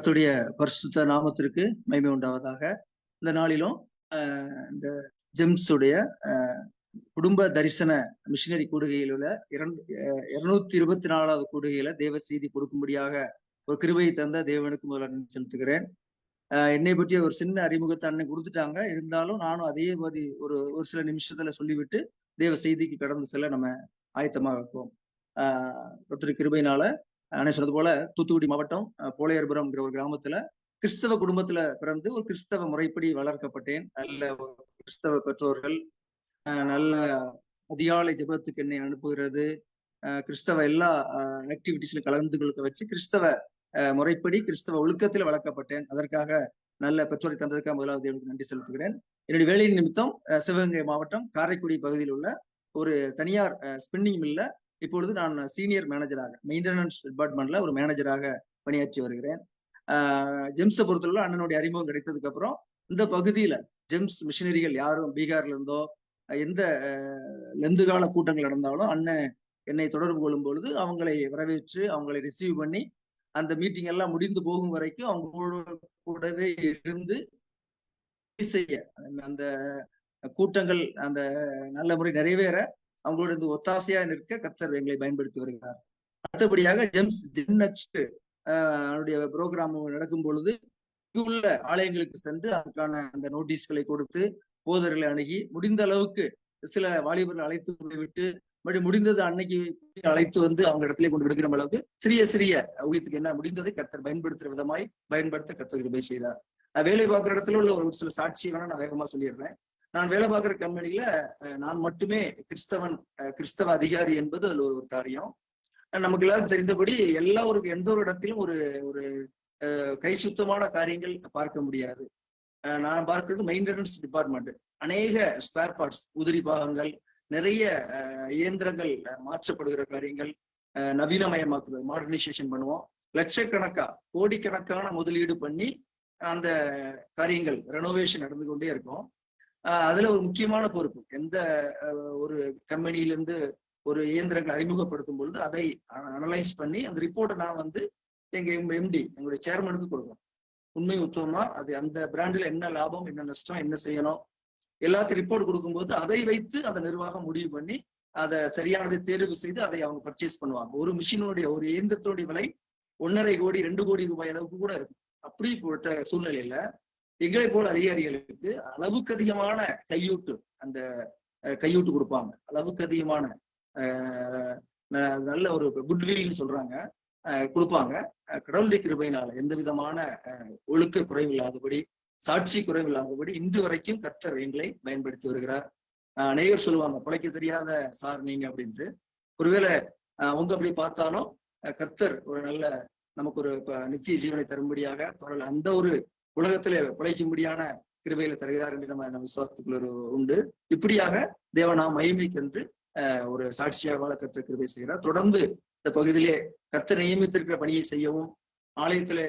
கர்த்தருடைய பரிசுத்த நாமத்திற்கு மகிமை உண்டாவதாக. இந்த நாளிலும் இந்த ஜெம்ஸ் உடைய குடும்ப தரிசன மிஷினரி கூடுகையில் உள்ள 224வது கூடுகையில தேவ செய்தி கொடுக்கும்படியாக ஒரு கிருபையை தந்த தேவனுக்கு முதல்ல நன்றி செலுத்துகிறேன். என்னை பற்றி ஒரு சின்ன அறிமுகத்தை அன்னை கொடுத்துட்டாங்க. இருந்தாலும் நானும் அதே மாதிரி ஒரு சில நிமிஷத்துல சொல்லிவிட்டு தேவ செய்திக்கு கடந்து செல்ல நம்ம ஆயத்தமாக இருப்போம். கர்த்தருடைய கிருபையினால அன்னை சொன்னது போல தூத்துக்குடி மாவட்டம் போளையர்புரம்ங்கிற ஒரு கிராமத்துல கிறிஸ்தவ குடும்பத்துல பிறந்து ஒரு கிறிஸ்தவ முறைப்படி வளர்க்கப்பட்டேன். நல்ல கிறிஸ்தவ பெற்றோர்கள் நல்ல அதிகாலை ஜெபத்துக்கு என்னை அனுப்புகிறது, கிறிஸ்தவ எல்லா ஆக்டிவிட்டிஸ்ல கலந்து கொள்ள வச்சு கிறிஸ்தவ முறைப்படி கிறிஸ்தவ ஒழுக்கத்தில் வளர்க்கப்பட்டேன். அதற்காக நல்ல பெற்றோரை தந்ததுக்காக முதலாவது தேவனுக்கு நன்றி செலுத்துகிறேன். என்னுடைய வேலையின் நிமித்தம் சிவகங்கை மாவட்டம் காரைக்குடி பகுதியில் உள்ள ஒரு தனியார் ஸ்பின்னிங் மில்ல இப்பொழுது நான் சீனியர் மேனேஜராக மெயின்டெனன்ஸ் டிபார்ட்மெண்ட்ல ஒரு மேனேஜராக பணியாற்றி வருகிறேன். ஜெம்ஸை பொறுத்தவரை அண்ணனுடைய அறிமுகம் கிடைத்ததுக்கு அப்புறம் இந்த பகுதியில ஜெம்ஸ் மிஷினரிகள் யாரும் பீகார்ல இருந்தோ எந்த லெந்து கால கூட்டங்கள் நடந்தாலும் அண்ணன் என்னை தொடர்பு கொள்ளும் பொழுது அவங்களை வரவேற்று அவங்களை ரிசீவ் பண்ணி அந்த மீட்டிங் எல்லாம் முடிந்து போகும் வரைக்கும் அவங்க கூடவே இருந்து செய்ய அந்த கூட்டங்கள் அந்த நல்ல முறை நிறைவேற அவங்களோட இந்த ஒத்தாசையா நிற்க கர்த்தர் எங்களை பயன்படுத்தி வருகிறார். அடுத்தபடியாக ஜெம்ஸ் ஜென்னெக்ஸ்ட் புரோகிராம் நடக்கும் பொழுது உள்ள ஆலயங்களுக்கு சென்று அதுக்கான அந்த நோட்டீஸ்களை கொடுத்து போதர்களை அணுகி முடிந்த அளவுக்கு சில வாலிபர்கள் அழைத்து விட்டு மறுபடியும் முடிந்தது அன்னைக்கு அழைத்து வந்து அவங்க இடத்துல கொண்டு விடுகிற அளவுக்கு சிறிய ஊழியத்துக்கு என்ன முடிந்ததை கர்த்தர் பயன்படுத்துற விதமாய் பயன்படுத்த கர்த்தர் கிருபை செய்தார். வேலை பார்க்குற இடத்துல உள்ள ஒரு சில சாட்சி வேணா நான் வேகமா சொல்லிடுறேன். நான் வேலை பார்க்குற கம்பெனில நான் மட்டுமே கிறிஸ்தவ அதிகாரி என்பது அதுல ஒரு காரியம். நமக்கு எல்லாரும் தெரிந்தபடி எந்த ஒரு இடத்திலும் ஒரு கை சுத்தமான காரியங்கள் பார்க்க முடியாது. நான் பார்க்கிறது மெயின்டெனன்ஸ் டிபார்ட்மெண்ட். அநேக ஸ்பேர் பார்ட்ஸ், உதிரி பாகங்கள், நிறைய இயந்திரங்கள் மாற்றப்படுகிற காரியங்கள், நவீனமயமாக்குதல், மாடர்னைசேஷன் பண்ணுவோம். லட்சக்கணக்கா கோடிக்கணக்கான முதலீடு பண்ணி அந்த காரியங்கள் ரெனோவேஷன் நடந்து கொண்டே இருக்கும். அதுல ஒரு முக்கியமான பொறுப்பு, எந்த ஒரு கம்பெனியிலிருந்து ஒரு இயந்திரங்களை அறிமுகப்படுத்தும் பொழுது அதை அனலைஸ் பண்ணி அந்த ரிப்போர்ட்டை நான் வந்து எங்க எம்டி எங்களுடைய சேர்மனுக்கு கொடுக்கணும். உண்மை உத்தவமா அது அந்த பிராண்டில் என்ன லாபம், என்ன நஷ்டம், என்ன செய்யணும், எல்லாத்தையும் ரிப்போர்ட் கொடுக்கும்போது அதை வைத்து அந்த நிர்வாகம் முடிவு பண்ணி அதை சரியானதை தேர்வு செய்து அதை அவங்க பர்ச்சேஸ் பண்ணுவாங்க. ஒரு மிஷினுடைய ஒரு இயந்திரத்துடைய விலை 1.5 கோடி 2 கோடி ரூபாய் அளவுக்கு கூட இருக்கும். அப்படிப்பட்ட சூழ்நிலையில எங்களை போல அதிகாரிகளுக்கு அளவுக்கு அதிகமான கையூட்டு கொடுப்பாங்க. அளவுக்கு அதிகமான நல்ல ஒரு குட்வில்னு சொல்றாங்க, கொடுப்பாங்க. கடவுளுடைய கிருபையினால எந்த விதமான ஒழுக்க குறைவில்லாதபடி, சாட்சி குறைவில்லாதபடி இன்று வரைக்கும் கர்த்தர் எங்களை பயன்படுத்தி வருகிறார். அநேகர் சொல்லுவாங்க பிழைக்க தெரியாத சார் நீங்க அப்படின்ட்டு. ஒருவேளை அவங்க அப்படி பார்த்தாலும் கர்த்தர் ஒரு நல்ல நமக்கு ஒரு நித்திய ஜீவனை தரும்படியாக அந்த ஒரு உலகத்திலே பிழைக்கும்படியான கிருபையில தருகிறார் என்று நம்ம விசுவாசத்துக்குள்ள உண்டு. இப்படியாக தேவனாம் மகிமைக்கென்று ஒரு சாட்சியாக வாழ கர்த்தர் கிருபை செய்கிறார். தொடர்ந்து இந்த பகுதியிலே கர்த்தர் நியமித்திருக்கிற பணியை செய்யவும், ஆலயத்திலே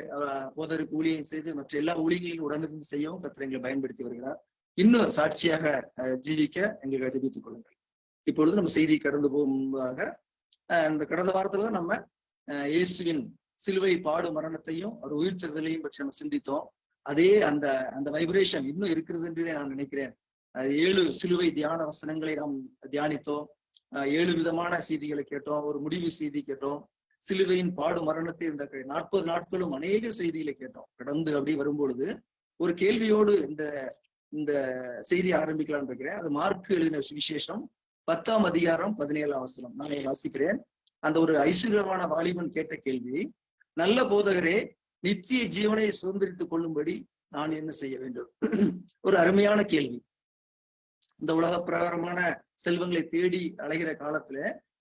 போதருக்கு ஊழியம் செய்து மற்ற எல்லா ஊழியங்களையும் உடனிருந்து செய்யவும் கர்த்தர் எங்களை பயன்படுத்தி வருகிறார். இன்னும் சாட்சியாக ஜீவிக்க எங்களுக்கு ஜெபித்துக் கொள்ளுங்கள். இப்பொழுது நம்ம செய்தி கடந்து போகும் முன்பாக இந்த கடந்த வாரத்துல தான் நம்ம இயேசுவின் சிலுவை பாடு மரணத்தையும் ஒரு உயிர்த்தெழுதலையும் பற்றி நம்ம சிந்தித்தோம். அதே அந்த வைப்ரேஷன் இன்னும் இருக்கிறது என்று நான் நினைக்கிறேன். 7 சிலுவை தியான வசனங்களை நாம் தியானித்தோம். 7 விதமான செய்திகளை கேட்டோம். ஒரு முடிவு செய்தி கேட்டோம். சிலுவையின் பாடு மரணத்தை இந்த 40 நாட்களும் அநேக செய்திகளை கேட்டோம். கடந்து அப்படி வரும்பொழுது ஒரு கேள்வியோடு இந்த செய்தியை ஆரம்பிக்கலாம்னு இருக்கிறேன். அது மார்க் எழுதின விசேஷம் 10ஆம் அதிகாரம் 17ஆம் வசனம் நான் வாசிக்கிறேன். அந்த ஒரு ஐஸ்வர்யமான வாலிபன் கேட்ட கேள்வி, நல்ல போதகரே, நித்திய ஜீவனை சுதந்திரித்துக் கொள்ளும்படி நான் என்ன செய்ய வேண்டும்? ஒரு அருமையான கேள்வி. இந்த உலக பிரகாரமான செல்வங்களை தேடி அலைகிற காலத்துல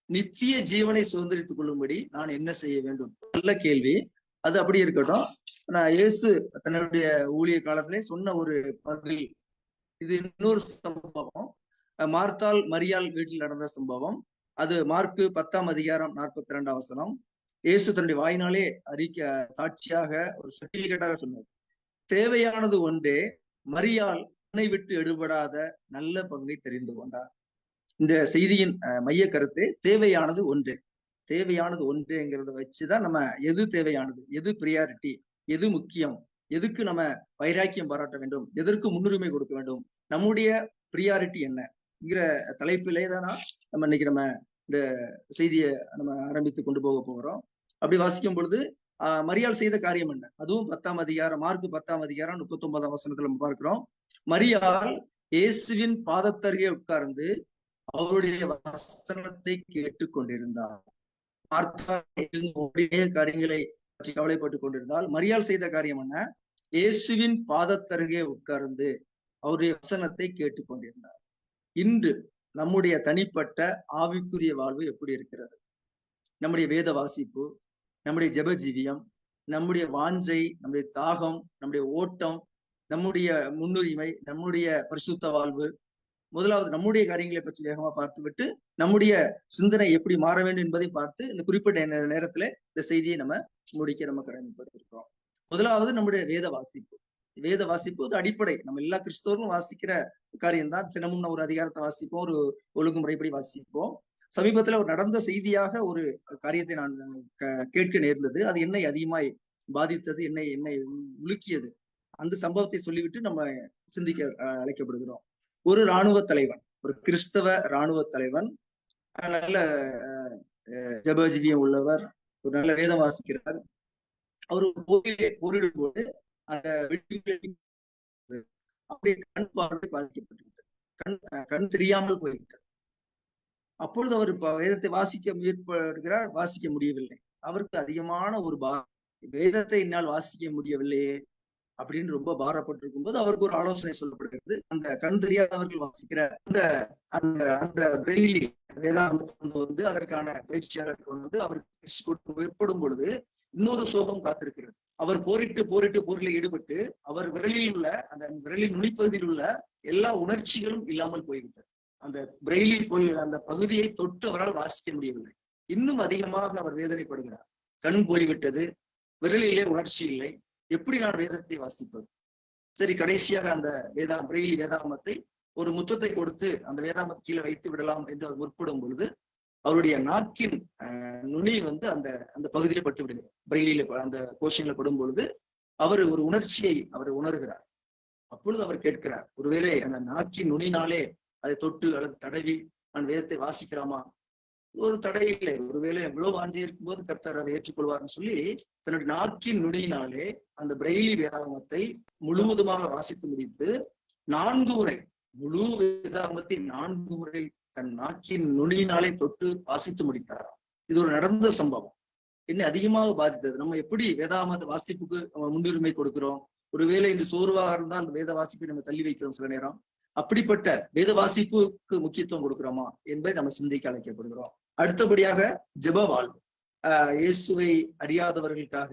நித்திய ஜீவனை சுதந்திரித்துக் கொள்ளும்படி நான் என்ன செய்ய வேண்டும்? நல்ல கேள்வி. அது அப்படி இருக்கட்டும். நான் இயேசு தன்னுடைய ஊழிய காலத்திலே சொன்ன ஒரு பதில். இது இன்னொரு சம்பவம், மார்த்தாள் மரியாள் வீட்டில் நடந்த சம்பவம். அது மார்க் 10ஆம் அதிகாரம் 42ஆம் வசனம். இயேசு தன்னுடைய வாயினாலே சாட்சியாக ஒரு சர்டிபிகேட்டாக சொன்னார். தேவையானது ஒன்றே, மரியாள் தன்னை விட்டு எடுபடாத நல்ல பங்கை தெரிந்து கொண்டார். இந்த செய்தியின் மைய கருத்து தேவையானது ஒன்றே. தேவையானது ஒன்றுங்கிறத வச்சுதான் நம்ம எது தேவையானது, எது பிரியாரிட்டி, எது முக்கியம், எதுக்கு நம்ம வைராக்கியம் பாராட்ட வேண்டும், எதற்கு முன்னுரிமை கொடுக்க வேண்டும், நம்முடைய பிரியாரிட்டி என்னங்கிற தலைப்பிலே தான் நம்ம இன்னைக்கு நம்ம இந்த செய்தியை நம்ம ஆரம்பித்து கொண்டு போக போகிறோம். அப்படி வாசிக்கும் பொழுது மரியாள் செய்த காரியம் என்ன, அதுவும் 10ஆம் அதிகாரம், மார்க் 10ஆம் அதிகாரம் 39ஆம் வசனத்துல நம்ம பார்க்கிறோம். மரியாள் இயேசுவின் பாதத்தருகே உட்கார்ந்து அவருடைய வசனத்தை கேட்டுக் கொண்டிருந்தார். காரியங்களை பற்றி கவலைப்பட்டுக் கொண்டிருந்தால், மரியாள் செய்த காரியம் என்ன, இயேசுவின் பாதத்தருகே உட்கார்ந்து அவருடைய வசனத்தை கேட்டுக் கொண்டிருந்தார். இன்று நம்முடைய தனிப்பட்ட ஆவிக்குரிய வாழ்வு எப்படி இருக்கிறது? நம்முடைய வேத வாசிப்பு, நம்முடைய ஜெப ஜீவியம், நம்முடைய வாஞ்சை, நம்முடைய தாகம், நம்முடைய ஓட்டம், நம்முடைய முன்னுரிமை, நம்முடைய பரிசுத்த வாழ்வு, முதலாவது நம்முடைய காரியங்களை பற்றி வேகமா பார்த்துவிட்டு நம்முடைய சிந்தனை எப்படி மாற வேண்டும் என்பதை பார்த்து இந்த குறிப்பிட்ட நேரத்துல இந்த செய்தியை நம்ம முடிக்க நம்ம கடமைப்பட்டிருக்கிறோம். முதலாவது நம்முடைய வேத வாசிப்பு. வேத வாசிப்பு ஒரு அடிப்படை. நம்ம எல்லா கிறிஸ்தவர்களும் வாசிக்கிற காரியம் தான். தினமும் ஒரு அதிகாரத்தை வாசிப்போம், ஒரு ஒழுங்குமுறைப்படி வாசிப்போம். சமீபத்துல ஒரு நடந்த செய்தியாக ஒரு காரியத்தை நான் கேட்க நேர்ந்தது. அது என்னை அதிகமாய் பாதித்தது, என்னை உலுக்கியது. அந்த சம்பவத்தை சொல்லிவிட்டு நம்ம சிந்திக்க அழைக்கப்படுகிறோம். ஒரு இராணுவ தலைவன், ஒரு கிறிஸ்தவ இராணுவ தலைவன், நல்ல ஜபஜீவியம் உள்ளவர், ஒரு நல்ல வேதம் வாசிக்கிறார். அவர் போரிடும் போது அந்த அப்படியே கண் பார்வை பாதிக்கப்பட்டுவிட்டார், கண் தெரியாமல் போய்விட்டார். அப்பொழுது அவர் வேதத்தை வாசிக்க முயற்சிக்கிறார், வாசிக்க முடியவில்லை. அவருக்கு அதிகமான ஒரு வேதத்தை என்னால் வாசிக்க முடியவில்லையே அப்படின்னு ரொம்ப பாரப்பட்டிருக்கும் போது அவருக்கு ஒரு ஆலோசனை சொல்லப்படுகிறது. அந்த கண் தெரியாதவர்கள் வாசிக்கிற அந்த பிரெய்லி வேதாந்தம் வந்து அதற்கான பயிற்சியாளர் வந்து அவருக்கு ஏற்படும் பொழுது இன்னொரு சோகம் காத்திருக்கிறது. அவர் போரில் ஈடுபட்டு அவர் விரலில் உள்ள அந்த விரலின் நுனிப்பகுதியில் உள்ள எல்லா உணர்ச்சிகளும் இல்லாமல் போய்விட்டது. அந்த பிரெய்லில் போய் அந்த பகுதியை தொட்டு அவரால் வாசிக்க முடியவில்லை. இன்னும் அதிகமாக அவர் வேதனைப்படுகிறார். கண் போய்விட்டது, விரலிலே உணர்ச்சி இல்லை, எப்படி நான் வேதத்தை வாசிப்பது? சரி, கடைசியாக அந்த பிரெய்லி வேதாமத்தை ஒரு முத்தத்தை கொடுத்து அந்த வேதாமத்தை கீழே வைத்து விடலாம் என்று அவர் முற்படும் பொழுது அவருடைய நாக்கின் நுனி வந்து அந்த பகுதியில பட்டு விடுகிறது. பிரெய்லியில அந்த கோஷன்ல படும் பொழுது அவர் ஒரு உணர்ச்சியை அவர் உணர்கிறார். அப்பொழுது அவர் கேட்கிறார், ஒருவேளை அந்த நாக்கின் நுனினாலே அதை தொட்டு அல்லது தடவி நான் வேதத்தை வாசிக்கலாமா? ஒரு தடை இல்லை. ஒருவேளை எவ்வளவு வாஞ்சி இருக்கும் போது கர்த்தர் அதை ஏற்றுக்கொள்வார்னு சொல்லி தன்னுடைய நாக்கின் நுனியினாலே அந்த பிரெய்லி வேதாகமத்தை முழுவதுமாக வாசித்து முடித்து 4 முறை முழு வேதாகமத்தை 4 முறை தன் நாக்கின் நுனியினாலே தொட்டு வாசித்து முடித்தாராம். இது ஒரு நடந்த சம்பவம். என்னை அதிகமாக பாதித்தது. நம்ம எப்படி வேதாகமத வாசிப்புக்கு முன்னுரிமை கொடுக்கிறோம்? ஒருவேளை இன்று சோர்வாக இருந்தால் அந்த வேத வாசிப்பை நம்ம தள்ளி வைக்கிறோம் சில நேரம். அப்படிப்பட்ட வேத வாசிப்புக்கு முக்கியத்துவம் கொடுக்கிறோமா என்பதை நம்ம சிந்திக்க அழைக்கப்படுகிறோம். அடுத்தபடியாக ஜெப வாழ்வு. இயேசுவை அறியாதவர்களுக்காக,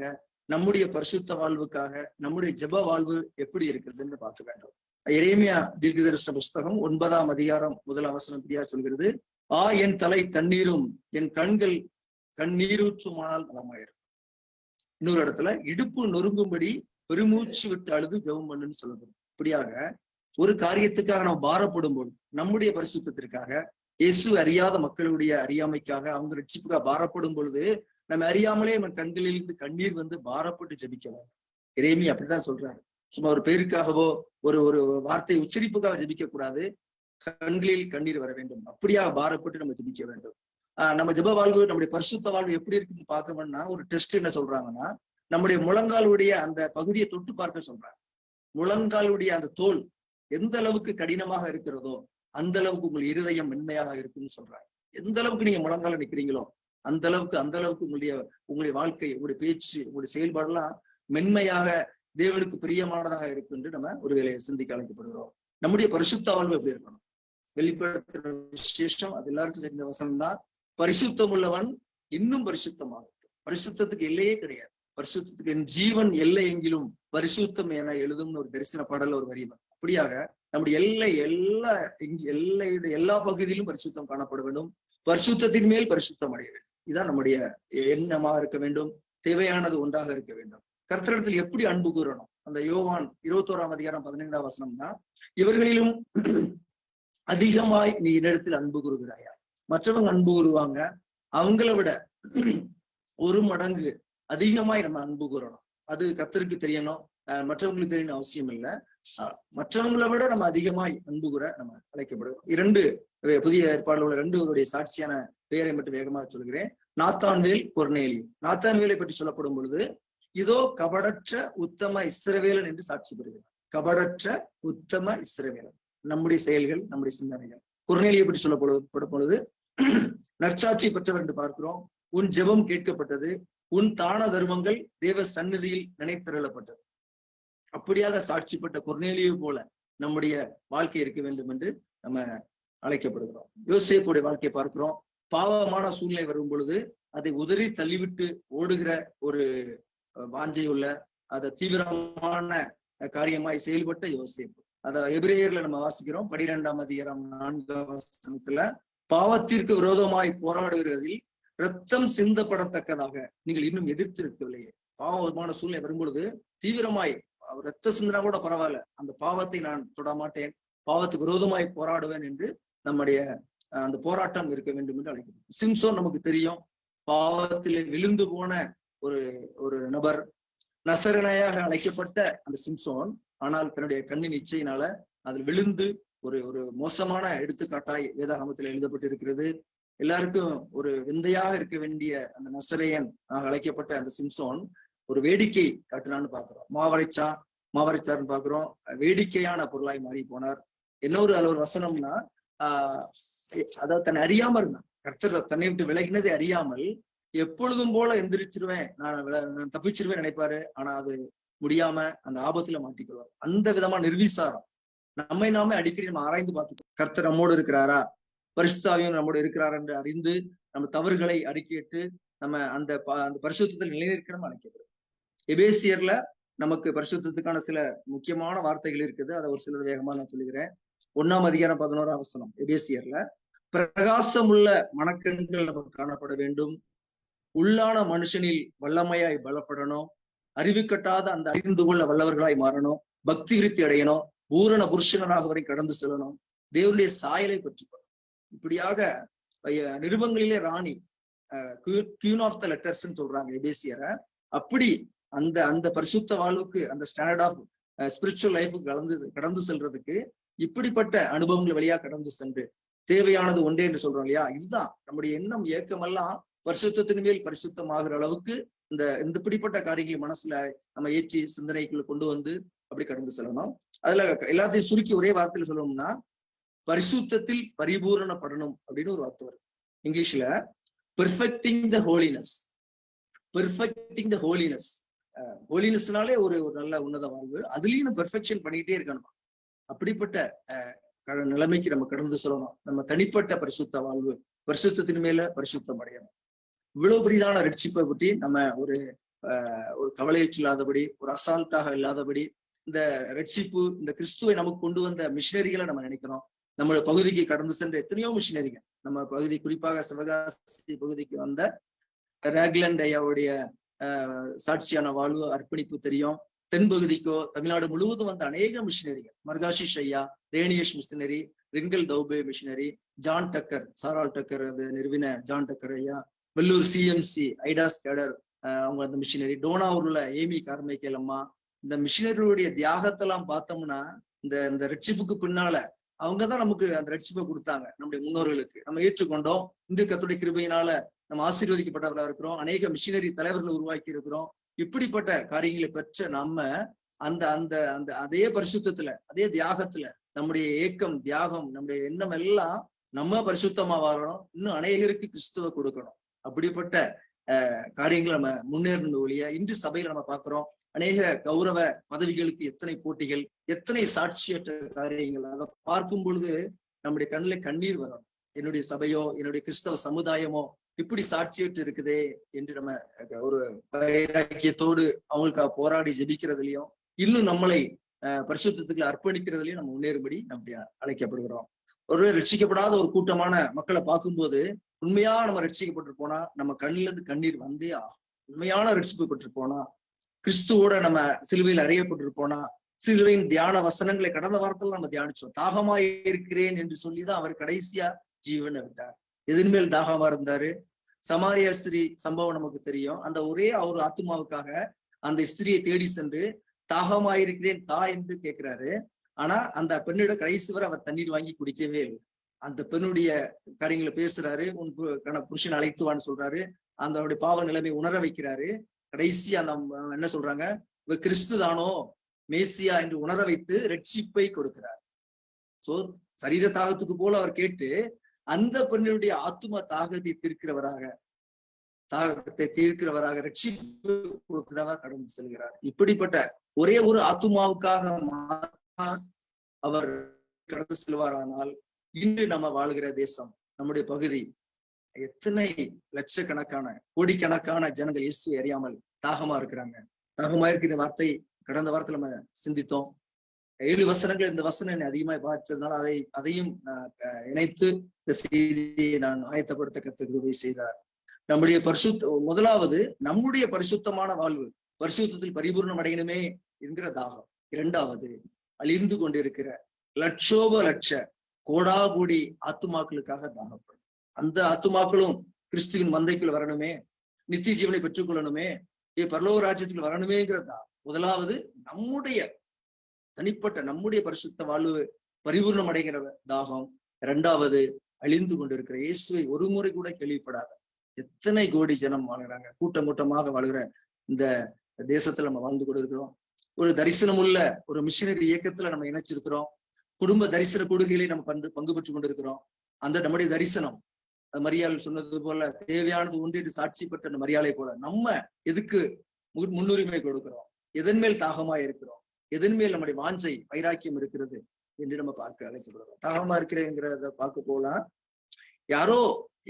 நம்முடைய பரிசுத்த வாழ்வுக்காக நம்முடைய ஜெப வாழ்வு எப்படி இருக்கிறதுன்னு பார்க்க வேண்டும். எரேமியா தீர்க்கதரிசன புஸ்தகம் 9ஆம் அதிகாரம் 1ஆம் வசனம் இப்படியா சொல்கிறது, என் தலை தண்ணீரும் என் கண்கள் கண்ணீரூற்றுமானால் நலமாயிரும். இன்னொரு இடத்துல இடுப்பு நொறுங்கும்படி பெருமூச்சு விட்டு அழுது ஜெபம் பண்ணுன்னு சொல்லுது. இப்படியாக ஒரு காரியத்துக்காக நம்ம பாரப்படும் போது, நம்முடைய பரிசுத்தத்திற்காக, இயேசு அறியாத மக்களுடைய அறியாமைக்காக, அவங்க ரட்சிப்புக்காக பாரப்படும் பொழுது நம்ம அறியாமலே நம்ம கண்களில் இருந்து கண்ணீர் வந்து பாரப்பட்டு ஜெபிக்கலாம். எரேமியா அப்படிதான் சொல்றாரு. சும்மா ஒரு பேருக்காகவோ ஒரு வார்த்தை உச்சரிப்புக்காக ஜெபிக்க கூடாது, கண்களில் கண்ணீர் வர வேண்டும். அப்படியாக பாரப்பட்டு நம்ம ஜெபிக்க வேண்டும். நம்ம ஜெப வாழ்வு, நம்முடைய பரிசுத்த வாழ்வு எப்படி இருக்குன்னு பார்க்கணும்னா ஒரு டெஸ்ட் என்ன சொல்றாங்கன்னா, நம்முடைய முழங்காலுடைய அந்த பகுதியை தொட்டு பார்க்க சொல்றாங்க. முழங்காலுடைய அந்த தோல் எந்த அளவுக்கு கடினமாக இருக்கிறதோ அந்த அளவுக்கு உங்கள் இருதயம் மென்மையாக இருக்குன்னு சொல்றாங்க. எந்த அளவுக்கு நீங்க முழங்கால நிக்கிறீங்களோ அந்த அளவுக்கு உங்களுடைய வாழ்க்கை, உங்களுடைய பேச்சு, உங்களுடைய செயல்பாடெல்லாம் மென்மையாக தேவனுக்கு பிரியமானதாக இருக்கு என்று நம்ம ஒரு வேலையை சிந்திக்க அழைக்கப்படுகிறோம். நம்முடைய பரிசுத்த வாழ்வு எப்படி இருக்கணும்? வெளிப்படுத்துற விசேஷம் அது எல்லாருக்கும் தெரிந்த வசனம் தான். பரிசுத்தம் உள்ளவன் இன்னும் பரிசுத்தமாகும். பரிசுத்தத்துக்கு எல்லையே கிடையாது. பரிசுத்தத்துக்கு என் ஜீவன் எல்லை எங்கிலும் பரிசுத்தம் என எழுதும்னு ஒரு தரிசன பாடல ஒரு வரிவன். அப்படியாக நம்முடைய எல்லையுடைய எல்லா பகுதியிலும் பரிசுத்தம் காணப்பட வேண்டும். பரிசுத்தத்தின் மேல் பரிசுத்தம் அடைய வேண்டும். இதுதான் நம்முடைய எண்ணமாக இருக்க வேண்டும். தேவையானது ஒன்றாக இருக்க வேண்டும். கர்த்தரிடத்தில் எப்படி அன்பு கூறணும்? அந்த யோவான் 21ஆம் அதிகாரம் 15ஆம் வசனம் தான், இவர்களிலும் அதிகமாய் நீ என்னிடத்தில் அன்பு கூறுகிறாயா? மற்றவங்க அன்பு கூறுவாங்க, அவங்கள விட 1 மடங்கு அதிகமாய் நம்ம அன்பு கூறணும். அது கர்த்தருக்கு தெரியணும், மற்றவங்களுக்கு தெரியணும் அவசியம் இல்லை. மற்றவங்களை விட நம்ம அதிகமாய் அன்பு கூற நம்ம அழைக்கப்படுகிறோம். 2 புதிய ஏற்பாடுல உள்ள 2 சாட்சியான பெயரை மட்டும் வேகமாக சொல்கிறேன். நாத்தான்வேல், கொர்நேலியு. நாத்தான்வேலை பற்றி சொல்லப்படும் பொழுது, இதோ கபடற்ற உத்தம இஸ்ரவேலன் என்று சாட்சி பெறுகிறார். கபடற்ற உத்தம இஸ்ரவேலன், நம்முடைய செயல்கள், நம்முடைய சிந்தனைகள். கொர்நேலியை பற்றி சொல்லப்படும் பொழுது, நற்சாட்சி பெற்றவர் என்று பார்க்கிறோம். உன் ஜெபம் கேட்கப்பட்டது, உன் தான தர்மங்கள் தேவ சந்நிதியில் நினைத்தருளப்பட்டது. அப்படியாக சாட்சிப்பட்ட கொர்நேலியை போல நம்முடைய வாழ்க்கை இருக்க வேண்டும் என்று நம்ம அழைக்கப்படுகிறோம். யோசேப்புடைய வாழ்க்கையை பார்க்கிறோம். பாவமான சூழ்நிலை வரும் பொழுது அதை உதறி தள்ளிவிட்டு ஓடுகிற ஒரு வாஞ்சையுள்ள, அதை தீவிரமான காரியமாய் செயல்பட்ட யோசேப்பு. அத எபிரேயர்ல நம்ம வாசிக்கிறோம் 12ஆம் அதிகாரம் 4ஆம் வசனத்துல, பாவத்திற்கு விரோதமாய் போராடுகிறதில் ரத்தம் சிந்தப்படத்தக்கதாக நீங்கள் இன்னும் எதிர்த்திருக்கவில்லையே. பாவமான சூழ்நிலை வரும்பொழுது தீவிரமாய் ரத்த சிந்தனா கூட பரவாயில்ல, அந்த பாவத்தை நான் தொடமாட்டேன், பாவத்துக்கு விரோதமாய் போராடுவேன் என்று நம்முடைய அந்த போராட்டம் இருக்க வேண்டும் என்று அழைக்கிறோம். சிம்சோன் நமக்கு தெரியும், பாவத்திலே விழுந்து போன ஒரு நபர், நசரணையாக அழைக்கப்பட்ட அந்த சிம்சோன், ஆனால் தன்னுடைய கண்ணின் இச்சையினால அதில் விழுந்து ஒரு மோசமான எடுத்துக்காட்டாய் வேதாகமத்தில் எழுதப்பட்டிருக்கிறது. எல்லாருக்கும் ஒரு விந்தையாக இருக்க வேண்டிய அந்த நசரேயன் அழைக்கப்பட்ட அந்த சிம்சோன் ஒரு வேடிக்கை காட்டினான்னு பாக்குறோம். மாவரைச்சார்னு பாக்குறோம். வேடிக்கையான பொருளாய் மாறி போனார். அதுல ஒரு வசனம்னா, அதாவது தன்னை அறியாம இருந்தான். கர்த்தர் தன்னை விட்டு விலகினதை அறியாமல் எப்பொழுதும் போல எந்திரிச்சிருவேன், நான் தப்பிச்சிருவேன் நினைப்பாரு. ஆனா அது முடியாம அந்த ஆபத்துல மாட்டிக்கொள்வார். அந்த விதமா நிர்விசாரம். நம்மை நாமே அடிக்கடி நம்ம ஆராய்ந்து பார்த்துக்கோம். கர்த்தர் நம்மோடு இருக்கிறாரா, பரிசுத்தாவியும் நம்மோடு இருக்கிறார் என்று அறிந்து நம்ம தவறுகளை அறிக்கையிட்டு நம்ம அந்த பரிசுத்தத்தில் நிலைநிற்கணும் அழைக்கப்படும். எபேசியர்ல நமக்கு பரிசுத்தத்துக்கான சில முக்கியமான வார்த்தைகள் இருக்குது. அதை ஒரு சிலர் வேகமா நான் சொல்லுகிறேன். 1ஆம் அதிகாரம் 11ஆம் வசனம். எபேசியர்ல, பிரகாசமுள்ள மனக்கண்கள் நமக்கு காணப்பட வேண்டும், உள்ளான மனுஷனில் வல்லமையாய் பலப்படணும், அறிவு கட்டாத அந்த அறிந்து கொள்ள வல்லவர்களாய் மாறணும், பக்தி விருத்தி அடையணும், பூரண புருஷனராக வரை கடந்து செல்லணும், தேவனுடைய சாயலை பற்றிக்கணும். இப்படியாக நிருபங்களிலே ராணி, கியூன் ஆஃப் த லெட்டர்ஸ் சொல்றாங்க எபேசியரை. அப்படி அந்த பரிசுத்த வாழ்வுக்கு, அந்த ஸ்டாண்டர்ட் ஆஃப் ஸ்பிரிச்சுவல் லைஃபுக்கு கடந்து செல்றதுக்கு இப்படிப்பட்ட அனுபவங்கள் வழியா கடந்து சென்று தேவையானது ஒன்றே என்று சொல்றோம் இல்லையா. இதுதான் நம்முடைய எண்ணம், ஏக்கமெல்லாம் பரிசுத்தத்தின் மேல் பரிசுத்தமாகிற அளவுக்கு இந்த இப்படிப்பட்ட காரியங்களை மனசுல நம்ம ஏற்றி சிந்தனைக்குள்ள கொண்டு வந்து அப்படி கடந்து செல்லணும். அதுல எல்லாத்தையும் சுருக்கி ஒரே வார்த்தையில சொல்லணும்னா, பரிசுத்தத்தில் பரிபூரணப்படணும் அப்படின்னு ஒரு வார்த்தை வரும் இங்கிலீஷ்ல. பெர்ஃபெக்டிங் த ஹோலினஸ். பெர்ஃபெக்டிங் த ஹோலினஸ். ஹோலினஸ்னாலே ஒரு நல்ல உன்னத வாழ்வு. அதுலயும் பெர்ஃபெக்ஷன் பண்ணிக்கிட்டே இருக்கணும். அப்படிப்பட்ட நிலைமைக்கு நம்ம கடந்து சொல்லணும். நம்ம தனிப்பட்ட பரிசுத்த வாழ்வு, பரிசுத்தத்தின் மேல பரிசுத்தம் அடையணும். இவ்வளவு பெரிதான ரட்சிப்பை பற்றி நம்ம ஒரு கவலையற்று இல்லாதபடி, ஒரு அசால்ட்டாக இல்லாதபடி, இந்த ரட்சிப்பு, இந்த கிறிஸ்துவை நமக்கு கொண்டு வந்த மிஷினரிகளை நம்ம நினைக்கிறோம். நம்ம பகுதிக்கு கடந்து சென்ற எத்தனையோ மிஷினரிகள் நம்ம பகுதி, குறிப்பாக சிவகாசி பகுதிக்கு வந்த ராக்லண்ட் ஐயாவுடைய சாட்சியான வாழ்வு, அர்ப்பணிப்பு தெரியும். தென்பகுதிக்கோ தமிழ்நாடு முழுவதும் வந்த அநேக மிஷினரிகள், மர்காஷிஷ் ஐயா, ரேனியேஷ் மிஷினரி, ரிங்கல் தௌபே மிஷினரி, ஜான் டக்கர், சாரால் டக்கர் அது நிறுவின ஜான் டக்கர் ஐயா, வெள்ளூர் சிஎம்சி ஐடாஸ் கேடர் அவங்க அந்த மிஷினரி, டோனாவூர்ல ஏமி கார்மைக்கேல் அம்மா. இந்த மிஷினரியுடைய தியாகத்தெல்லாம் பார்த்தோம்னா, இந்த ரட்சிப்புக்கு பின்னால அவங்கதான் நமக்கு அந்த ரட்சிப்பை கொடுத்தாங்க. நம்முடைய முன்னோர்களுக்கு நம்ம ஏற்றுக்கொண்டோம். இந்த கர்த்தருடைய கிருபையினால நம்ம ஆசீர்வதிக்கப்பட்டவர்களா இருக்கிறோம். அநேக மிஷினரி தலைவர்களை உருவாக்கி இருக்கிறோம். இப்படிப்பட்ட காரியங்களை பெற்ற நம்ம அந்த அதே பரிசுத்தத்துல, அதே தியாகத்துல நம்முடைய ஏக்கம், தியாகம், நம்முடைய எண்ணம் எல்லாம் நம்ம பரிசுத்தமா வாழணும். இன்னும் அநேகருக்கு கிறிஸ்துவ கொடுக்கணும். அப்படிப்பட்ட காரியங்களை நம்ம முன்னேறணும் ஒழிய, இன்று சபையில நம்ம பார்க்கிறோம் அநேக கௌரவ பதவிகளுக்கு எத்தனை போட்டிகள், எத்தனை சாட்சியற்ற காரியங்கள். அதை பார்க்கும் பொழுது நம்முடைய கண்ணுல கண்ணீர் வரும். என்னுடைய சபையோ, என்னுடைய கிறிஸ்தவ சமுதாயமோ இப்படி சாட்சியற்று இருக்குதே என்று நம்ம ஒரு வைராக்கியத்தோடு அவங்களுக்காக போராடி ஜெபிக்கிறதுலயும், இன்னும் நம்மளை பரிசுத்தத்துக்கு அர்ப்பணிக்கிறதுலயும் நம்ம முன்னேறும்படி நம்ம அழைக்கப்படுகிறோம். ஒரு ரட்சிக்கப்படாத ஒரு கூட்டமான மக்களை பார்க்கும்போது, உண்மையா நம்ம ரட்சிக்கப்பட்டு போனா நம்ம கண்ணுல இருந்து கண்ணீர் வந்தே ஆகும். உண்மையான ரட்சிக்கப்பட்டு போனா, கிறிஸ்துவோட நம்ம சிலுவையில் அறியப்பட்டு போனா, சிலுவையின் தியான வசனங்களை கடந்த வாரத்தில் நம்ம தியானிச்சோம். தாகமாய் இருக்கிறேன் என்று சொல்லிதான் அவர் கடைசியா ஜீவனை விட்டார். எதன் மேல் தாகமா இருந்தாரு? சமாரியா ஸ்திரீ சம்பவம் நமக்கு தெரியும். அந்த ஒரே ஒரு ஆத்மாவுக்காக அந்த ஸ்திரியை தேடி சென்று தாகமாயிருக்கிறேன் தா என்று கேட்கிறாரு. ஆனா அந்த பெண்ணிட கடைசி வரை அவர் தண்ணீர் வாங்கி குடிக்கவே இல்லை. அந்த பெண்ணுடைய காரியங்களை பேசுறாரு, உன் புருஷன் அழைத்துவான்னு சொல்றாரு. அந்த அவருடைய பாவ நிலைமை உணர வைக்கிறாரு. கடைசி அந்த என்ன சொல்றாங்க, இவர் கிறிஸ்து தானோ மேசியா என்று உணர வைத்து ரட்சிப்பை கொடுக்கிறார். சோ சரீர தாகத்துக்கு போல அவர் கேட்டு அந்த பெண்ணுடைய ஆத்தும தாகத்தை தீர்க்கிறவராக ரட்சிப்பு கொடுக்கிறவராக கடந்து செல்கிறார். இப்படிப்பட்ட ஒரே ஒரு ஆத்துமாவுக்காக அவர் கடந்து செல்வாரானால் இன்று நம்ம வாழ்கிற தேசம், நம்முடைய பகுதி, எத்தனை லட்சக்கணக்கான கோடிக்கணக்கான ஜனங்கள் இயேசுவை அறியாமல் தாகமா இருக்கிறாங்க. தாகமா இருக்கிற வார்த்தை கடந்த வாரத்துல நம்ம சிந்தித்தோம். 7 வசனங்கள், இந்த வசனம் என்னை அதிகமாக பாதிச்சதுனால அதையும் இணைத்து இந்த செய்தியை நான் ஆயத்தப்படுத்த கர்த்தர் கிருபை செய்தார். நம்முடைய முதலாவது நம்முடைய பரிசுத்தமான வாழ்வு, பரிசுத்தத்தில் பரிபூர்ணம் அடையணுமே என்கிற தாகம். 2வது அழிந்து கொண்டிருக்கிற லட்ச கோடாகோடி ஆத்துமாக்களுக்காக தாகப்படும். அந்த ஆத்துமாக்களும் கிறிஸ்துவின் மந்தைக்குள் வரணுமே, நித்திய ஜீவனை பெற்றுக் கொள்ளணுமே, பரலோக ராஜ்யத்தில் வரணுமேங்கிறதா. முதலாவது நம்முடைய தனிப்பட்ட நம்முடைய பரிசுத்த வாழ்வு பரிபூர்ணம் அடைகிற தாகம். 2வது அழிந்து கொண்டிருக்கிற இயேசுவை ஒரு முறை கூட கேள்விப்படாத எத்தனை கோடி ஜனம் வாழ்கிறாங்க, கூட்டம் கூட்டமாக வாழ்கிற இந்த தேசத்துல நம்ம வாழ்ந்து கொண்டிருக்கிறோம். ஒரு தரிசனம் உள்ள ஒரு மிஷினரி இயக்கத்துல நம்ம இணைச்சிருக்கிறோம். குடும்ப தரிசன கொடுகைகளை நம்ம பங்கு பெற்றுக் கொண்டிருக்கிறோம். அந்த நம்முடைய தரிசனம், மரியாள் சொன்னது போல தேவையானது ஒன்றிட்டு சாட்சி பெற்ற அந்த மரியாதை போல நம்ம எதுக்கு முன்னுரிமை கொடுக்கிறோம், எதன் மேல் தாகமா இருக்கிறோம், எதன் மேல் நம்முடைய வாஞ்சை வைராக்கியம் இருக்கிறது என்று நம்ம பார்க்க அழைக்கப்படுறோம். தாகமா இருக்கிறேங்கிறத பார்க்க போலாம். யாரோ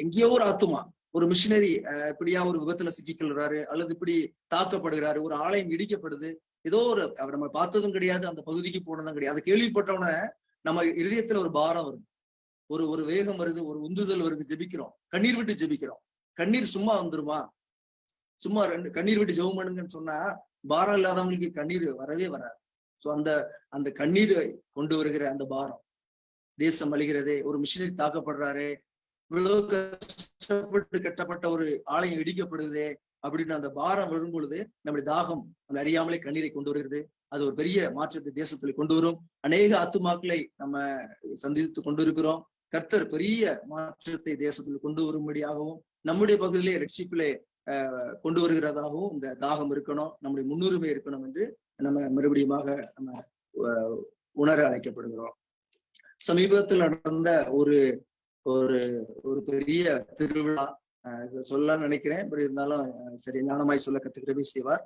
எங்கேயோ ஒரு ஆத்துமா, ஒரு மிஷினரி இப்படியா ஒரு விபத்துல சிக்கிக்கொள்றாரு, அல்லது இப்படி தாக்கப்படுகிறாரு, ஒரு ஆலயம் இடிக்கப்படுது, ஏதோ ஒரு அவர் நம்ம பார்த்ததும் கிடையாது, அந்த பகுதிக்கு போனதும் கிடையாது. அதை கேள்விப்பட்டவன நம்ம இருதயத்துல ஒரு பாரம் வருது, ஒரு வேகம் வருது, ஒரு உந்துதல் வருது. ஜெபிக்கிறோம், கண்ணீர் விட்டு ஜெபிக்கிறோம். கண்ணீர் சும்மா வந்துருமா? சும்மா கண்ணீர் விட்டு ஜெபம் பண்ணுங்கன்னு சொன்னா பாரம் இல்லாதவங்களுக்கு கண்ணீர் வரவே வராது. சோ அந்த கண்ணீர் கொண்டு வருகிற அந்த பாரம், தேசம் அழிகிறதே, ஒரு மிஷினரி தாக்கப்படுறாரு, இவ்வளவு கஷ்டப்பட்டு கட்டப்பட்ட ஒரு ஆலயம் இடிக்கப்படுதே அப்படின்னு அந்த பாரம் வரும் பொழுது நம்முடைய தாகம் நம்ம அறியாமலே கண்ணீரை கொண்டு வருகிறது. அது ஒரு பெரிய மாற்றத்தை தேசத்துல கொண்டு வரும். அநேக ஆத்துமாக்களை நம்ம சந்தித்து கொண்டிருக்கிறோம். கர்த்தர் பெரிய மாற்றத்தை தேசத்தில் கொண்டு வரும்படியாகவும் நம்முடைய பகுதியிலே ரட்சிப்பிலே கொண்டு வருகிறதாகவும் இந்த தாகம் இருக்கணும், நம்முடைய முன்னுரிமை இருக்கணும் என்று நம்ம மறுபடியுமாக நம்ம உணர அழைக்கப்படுகிறோம். சமீபத்தில் நடந்த ஒரு ஒரு பெரிய திருவிழா சொல்ல நினைக்கிறேன், பட் இருந்தாலும் சரி ஞானமாய் சொல்ல கத்துக்கிறவே செய்வார்.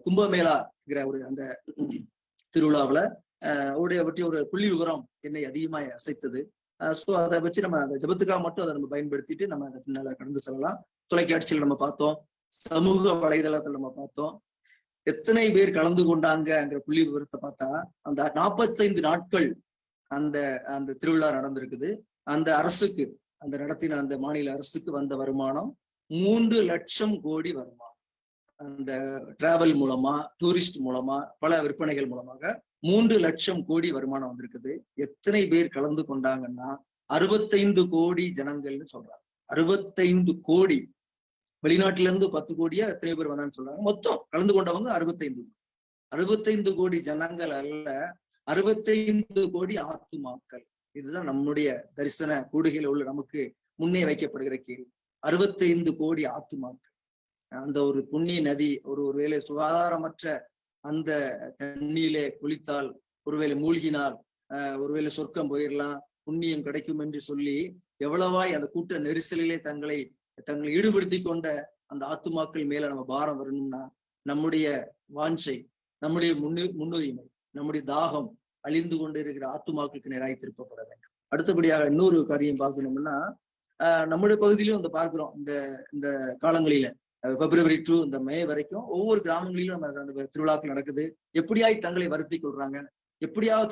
கும்பமேளாங்கிற ஒரு அந்த திருவிழாவுல பற்றி ஒரு புள்ளி விவரம் என்னை அதிகமாய் அசைத்தது. சோ அதை வச்சு நம்ம அந்த ஜபத்துக்காக மட்டும் அதை நம்ம பயன்படுத்திட்டு நம்ம அதை பின்னால கடந்து செல்லலாம். தொலைக்காட்சியில் நம்ம பார்த்தோம், சமூக வலைதளத்துல நம்ம பார்த்தோம், எத்தனை பேர் கலந்து கொண்டாங்கிற புள்ளி விவரத்தை பார்த்தா அந்த 45 நாட்கள் அந்த திருவிழா நடந்திருக்குது. அந்த அரசுக்கு, அந்த நடத்தின அந்த மாநில அரசுக்கு வந்த வருமானம் 3 லட்சம் கோடி வருமானம். அந்த டிராவல் மூலமா, டூரிஸ்ட் மூலமா, பல விற்பனைகள் மூலமாக 3 லட்சம் கோடி வருமானம் வந்திருக்குது. எத்தனை பேர் கலந்து கொண்டாங்கன்னா 65 கோடி ஜனங்கள்னு சொல்றாங்க. 65 கோடி. வெளிநாட்டுல இருந்து 10 கோடியா எத்தனை பேர் வந்தான்னு சொல்றாங்க. மொத்தம் கலந்து கொண்டவங்க 65 கோடி ஜனங்கள் அல்ல, 65 கோடி ஆத்துமாக்கள். இதுதான் நம்முடைய தரிசன கூடுகையில் உள்ள நமக்கு முன்னே வைக்கப்படுகிற கேள்வி. 65 கோடி ஆத்துமாக்கள். அந்த ஒரு புண்ணிய நதி ஒருவேளை சுகாதாரமற்ற அந்த தண்ணியிலே குளித்தால், ஒருவேளை மூழ்கினால், ஒருவேளை சொர்க்கம் போயிடலாம், புண்ணியம் கிடைக்கும் என்று சொல்லி எவ்வளவாய் அந்த கூட்ட நெரிசலிலே தங்களை ஈடுபடுத்தி கொண்ட அந்த ஆத்துமாக்கள் மேல நம்ம பாரம் வரணும்னா நம்முடைய வாஞ்சை, நம்முடைய முன்னுரிமை, நம்முடைய தாகம் அழிந்து கொண்டு இருக்கிற ஆத்துமாக்களுக்கு நேராய் திருப்பப்பட வேண்டும். அடுத்தபடியாக இன்னொரு காரியம் பார்க்கணும்னா நம்முடைய பகுதியிலும் இந்த பார்க்கிறோம். இந்த காலங்களில பிப்ரவரி 2 இந்த மே வரைக்கும் ஒவ்வொரு கிராமங்களிலும் நம்ம அந்த திருவிழாக்கள் நடக்குது. எப்படியாய் தங்களை வருத்தி கொள்றாங்க, எப்படியாவது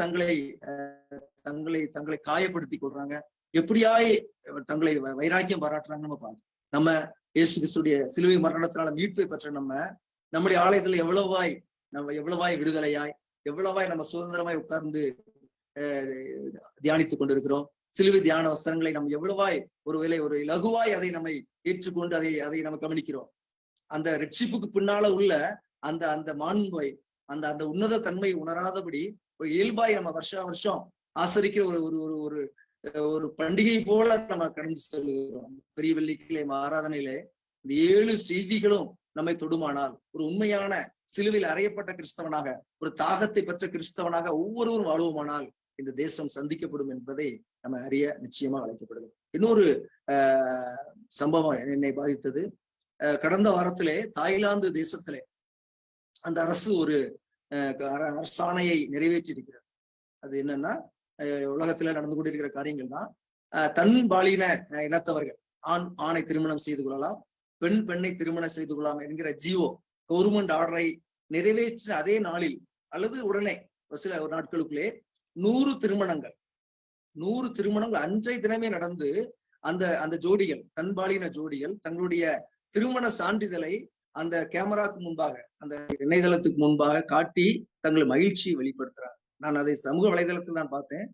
தங்களை காயப்படுத்தி கொள்றாங்க, எப்படியாய் தங்களை வைராக்கியம் பாராட்டுறாங்க. நம்ம பார்க்கணும். நம்ம இயேசு கிறிஸ்துடைய சிலுவை மரணத்தினால மீட்பை பெற்ற நம்முடைய ஆலயத்துல எவ்வளவாய் விடுதலையாய், எவ்வளவாய் நம்ம சுதந்திரமாய் உட்கார்ந்து தியானித்துக் கொண்டிருக்கிறோம். சிலுவை தியான வசனங்களை நம்ம எவ்வளவாய் ஒருவேளை ஒரு இலகுவாய் அதை நம்மை ஏற்றுக்கொண்டு அதை நம்ம கவனிக்கிறோம். அந்த ரட்சிப்புக்கு பின்னால உள்ள அந்த அந்த மாண்பை அந்த அந்த உன்னத தன்மை உணராதபடி ஒரு இயல்பாய் நம்ம வருஷம் ஆசரிக்கிற ஒரு ஒரு ஒரு ஒரு ஒரு பண்டிகை போல நம்ம கடந்து செல்கிறோம். பெரிய வெள்ளிக்கிழமை ஆராதனையிலே இந்த 7 செய்திகளும் நம்மை தொடுமானால், ஒரு உண்மையான சிலுவையில் அறையப்பட்ட கிறிஸ்தவனாக, ஒரு தாகத்தை பெற்ற கிறிஸ்தவனாக ஒவ்வொருவரும் வாழ்வோமானால் இந்த தேசம் சந்திக்கப்படும் என்பதை நம்ம அறிய நிச்சயமா அழைக்கப்படுது. இன்னொரு சம்பவம் என்னை பாதித்தது. கடந்த வாரத்திலே தாய்லாந்து தேசத்திலே அந்த அரசு ஒரு அரசாணையை நிறைவேற்றி இருக்கிறது. அது என்னன்னா, உலகத்துல நடந்து கொண்டிருக்கிற காரியங்கள் தான். தன் பாலின இனத்தவர்கள் ஆணை திருமணம் செய்து கொள்ளலாம், பெண்ணை திருமணம் செய்து கொள்ளலாம் என்கிற ஜியோ கவர்மெண்ட் ஆர்டரை நிறைவேற்ற அதே நாளில் அல்லது உடனே சில நாட்களுக்குள்ளே 100 திருமணங்கள் அன்றைய தினமே நடந்து அந்த அந்த ஜோடிகள், தன்பாலின ஜோடிகள் தங்களுடைய திருமண சான்றிதழை அந்த கேமராக்கு முன்பாக, அந்த இணையதளத்துக்கு முன்பாக காட்டி தங்கள் மகிழ்ச்சியை வெளிப்படுத்துறாங்க. நான் அதை சமூக வலைதளத்தில் தான் பார்த்தேன்.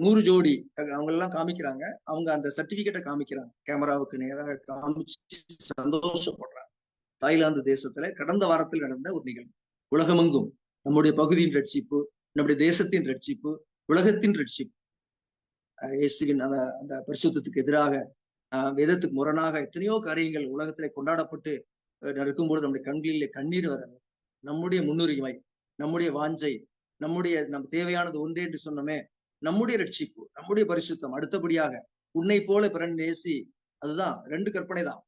100 ஜோடி அவங்க எல்லாம் காமிக்கிறாங்க. அவங்க அந்த சர்டிபிகேட்டை காமிக்கிறாங்க, கேமராவுக்கு நேராக காமிச்சு சந்தோஷப்படுறாங்க. தாய்லாந்து தேசத்துல கடந்த வாரத்தில் நடந்த ஒரு நிகழ்வு. உலகமெங்கும் நம்முடைய பகுதியின் ரட்சிப்பு, நம்முடைய தேசத்தின் ரட்சிப்பு, உலகத்தின் ரட்சிப்பு, இயேசுவின் அந்த பரிசுத்தத்துக்கு எதிராக, வேதத்துக்கு முரணாக எத்தனையோ காரியங்கள் உலகத்திலே கொண்டாடப்பட்டு நடக்கும்போது நம்முடைய கண்களிலே கண்ணீர் வர, நம்முடைய முன்னுரிமை, நம்முடைய வாஞ்சை, நம்ம தேவையானது ஒன்றே என்று சொன்னோமே, நம்முடைய ரட்சிப்பு, நம்முடைய பரிசுத்தம். அடுத்தபடியாக உன்னை போல பிறனை நேசி. அதுதான் 2 கற்பனை தான்.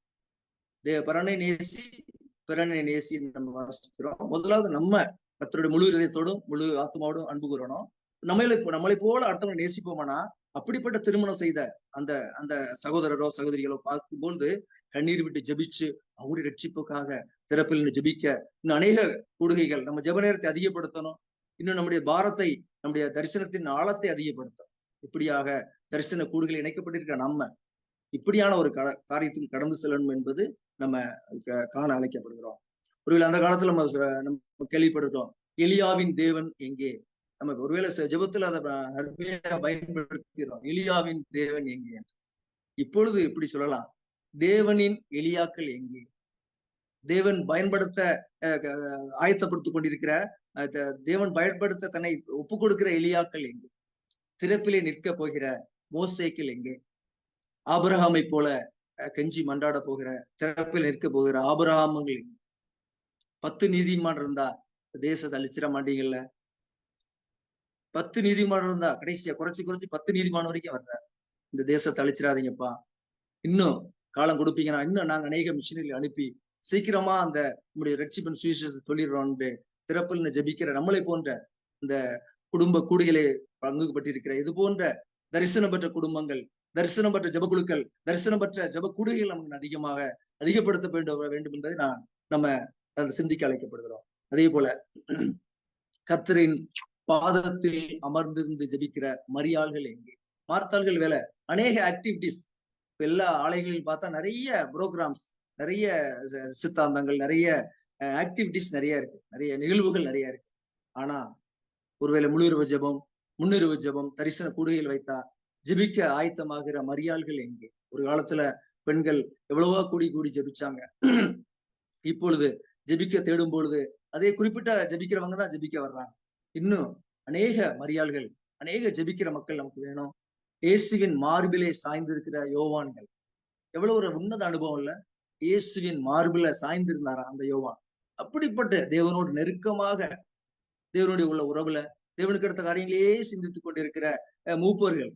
பரனை நேசி, பிறனை நேசி நம்ம வாசிக்கிறோம். முதலாவது நம்ம கர்த்தருடைய முழு இதயத்தோடும் முழு ஆத்மாவோடும் அன்பு கூறணும். நம்மளை போல அடுத்தவங்களை நேசிப்போமானா, அப்படிப்பட்ட திருமணம் செய்த அந்த அந்த சகோதரரோ சகோதரிகளோ பார்க்கும்போது கண்ணீர் விட்டு ஜபிச்சு அவருடைய ரட்சிப்புக்காக திறப்பில் ஜபிக்க, இன்னும் அநேக கூடுகைகள், நம்ம ஜெப நேரத்தை அதிகப்படுத்தணும். இன்னும் நம்முடைய பாரத்தை, நம்முடைய தரிசனத்தின் ஆழத்தை அதிகப்படுத்தணும். இப்படியாக தரிசன கூடுகள் இணைக்கப்பட்டிருக்க நம்ம இப்படியான ஒரு காரியத்துக்கு கடந்து செல்லணும் என்பது நம்ம காண அழைக்கப்படுகிறோம். ஒருவேளை அந்த காலத்துல நம்ம கேள்விப்படுகிறோம், எலியாவின் தேவன் எங்கே? நம்ம ஒருவேளை ஜெபத்துல அதை பயன்படுத்துகிறோம், எலியாவின் தேவன் எங்கே என்று. இப்பொழுது இப்படி சொல்லலாம், தேவனின் எலியாக்கள் எங்கே? தேவன் பயன்படுத்த ஆயத்தப்படுத்திக் கொண்டிருக்கிற, தேவன் பயன்படுத்த தன்னை ஒப்பு கொடுக்கிற எலியாக்கள் எங்கே? திறப்பிலே நிற்க போகிற மோசேக்கள் எங்கே? ஆபிரகாமை போல கெஞ்சி மன்றாட போகிற, திறப்பில் நிற்க போகிற ஆபிரகாமங்கள் எங்கே? 10 நீதிமான் இருந்தா தேசத்தை அழிச்சிட மாட்டீங்கல்ல? 10 நீதிமான் இருந்தா கடைசியா குறைச்சு 10 நீதிமான் வரைக்கும் வர்ற, இந்த தேசத்தை அழிச்சிடாதீங்கப்பா, இன்னும் காலம் கொடுப்பீங்கன்னா இன்னும் நாங்க அநேக மிஷினரி அனுப்பி சீக்கிரமா அந்த நம்முடைய ரட்சிப்பின் சுவிசேஷத்தை சொல்லிடுறோம். திறப்பில் ஜபிக்கிற நம்மளை போன்ற இந்த குடும்ப கூடுகளை பங்குபட்டிருக்கிற இது போன்ற தரிசனம் பெற்ற குடும்பங்கள், தரிசனம் பெற்ற ஜபக்குழுக்கள், தரிசனம் பெற்ற ஜப கூடுகைகள் நமக்கு அதிகப்படுத்த வேண்டும் என்பதை நம்ம சிந்திக்க அழைக்கப்படுகிறோம். அதே போல கர்த்தரின் பாதத்தில் அமர்ந்திருந்து ஜபிக்கிற மரியாள்கள் எங்கே? மார்த்தாள்கள் வேலை, அநேக ஆக்டிவிட்டிஸ். இப்ப எல்லா ஆலயங்களில் பார்த்தா நிறைய ப்ரோக்ராம்ஸ், நிறைய சித்தாந்தங்கள், நிறைய ஆக்டிவிட்டிஸ் நிறைய இருக்கு, நிறைய நிகழ்வுகள் நிறைய இருக்கு. ஆனா ஒருவேளை முழுஇரவு ஜெபம், முன்னிரவு ஜெபம், தரிசன கூடுகையில் வைத்தா ஜெபிக்க ஆயத்தமாகிற மரியாள்கள் எங்கே? ஒரு காலத்துல பெண்கள் எவ்வளவோ கூடி ஜெபிச்சாங்க. இப்பொழுது ஜெபிக்க தேடும் பொழுது அதே குறிப்பிட்ட ஜெபிக்கிறவங்க தான் ஜெபிக்க வர்றாங்க. இன்னும் அநேக மரியாள்கள், அநேக ஜெபிக்கிற மக்கள் நமக்கு வேணும். இயேசுவின் மார்பிலே சாய்ந்திருக்கிற யோவான்கள், எவ்வளவு ஒரு உன்னத அனுபவம் இல்ல? இயேசுவின் மார்பில சாய்ந்திருந்தாரா அந்த யோவான். அப்படிப்பட்ட தேவனோடு நெருக்கமாக, தேவனுடைய உள்ள உறவுல, தேவனுக்கு அடுத்த காரியங்களே சிந்தித்துக் கொண்டிருக்கிற மூப்பர்கள்,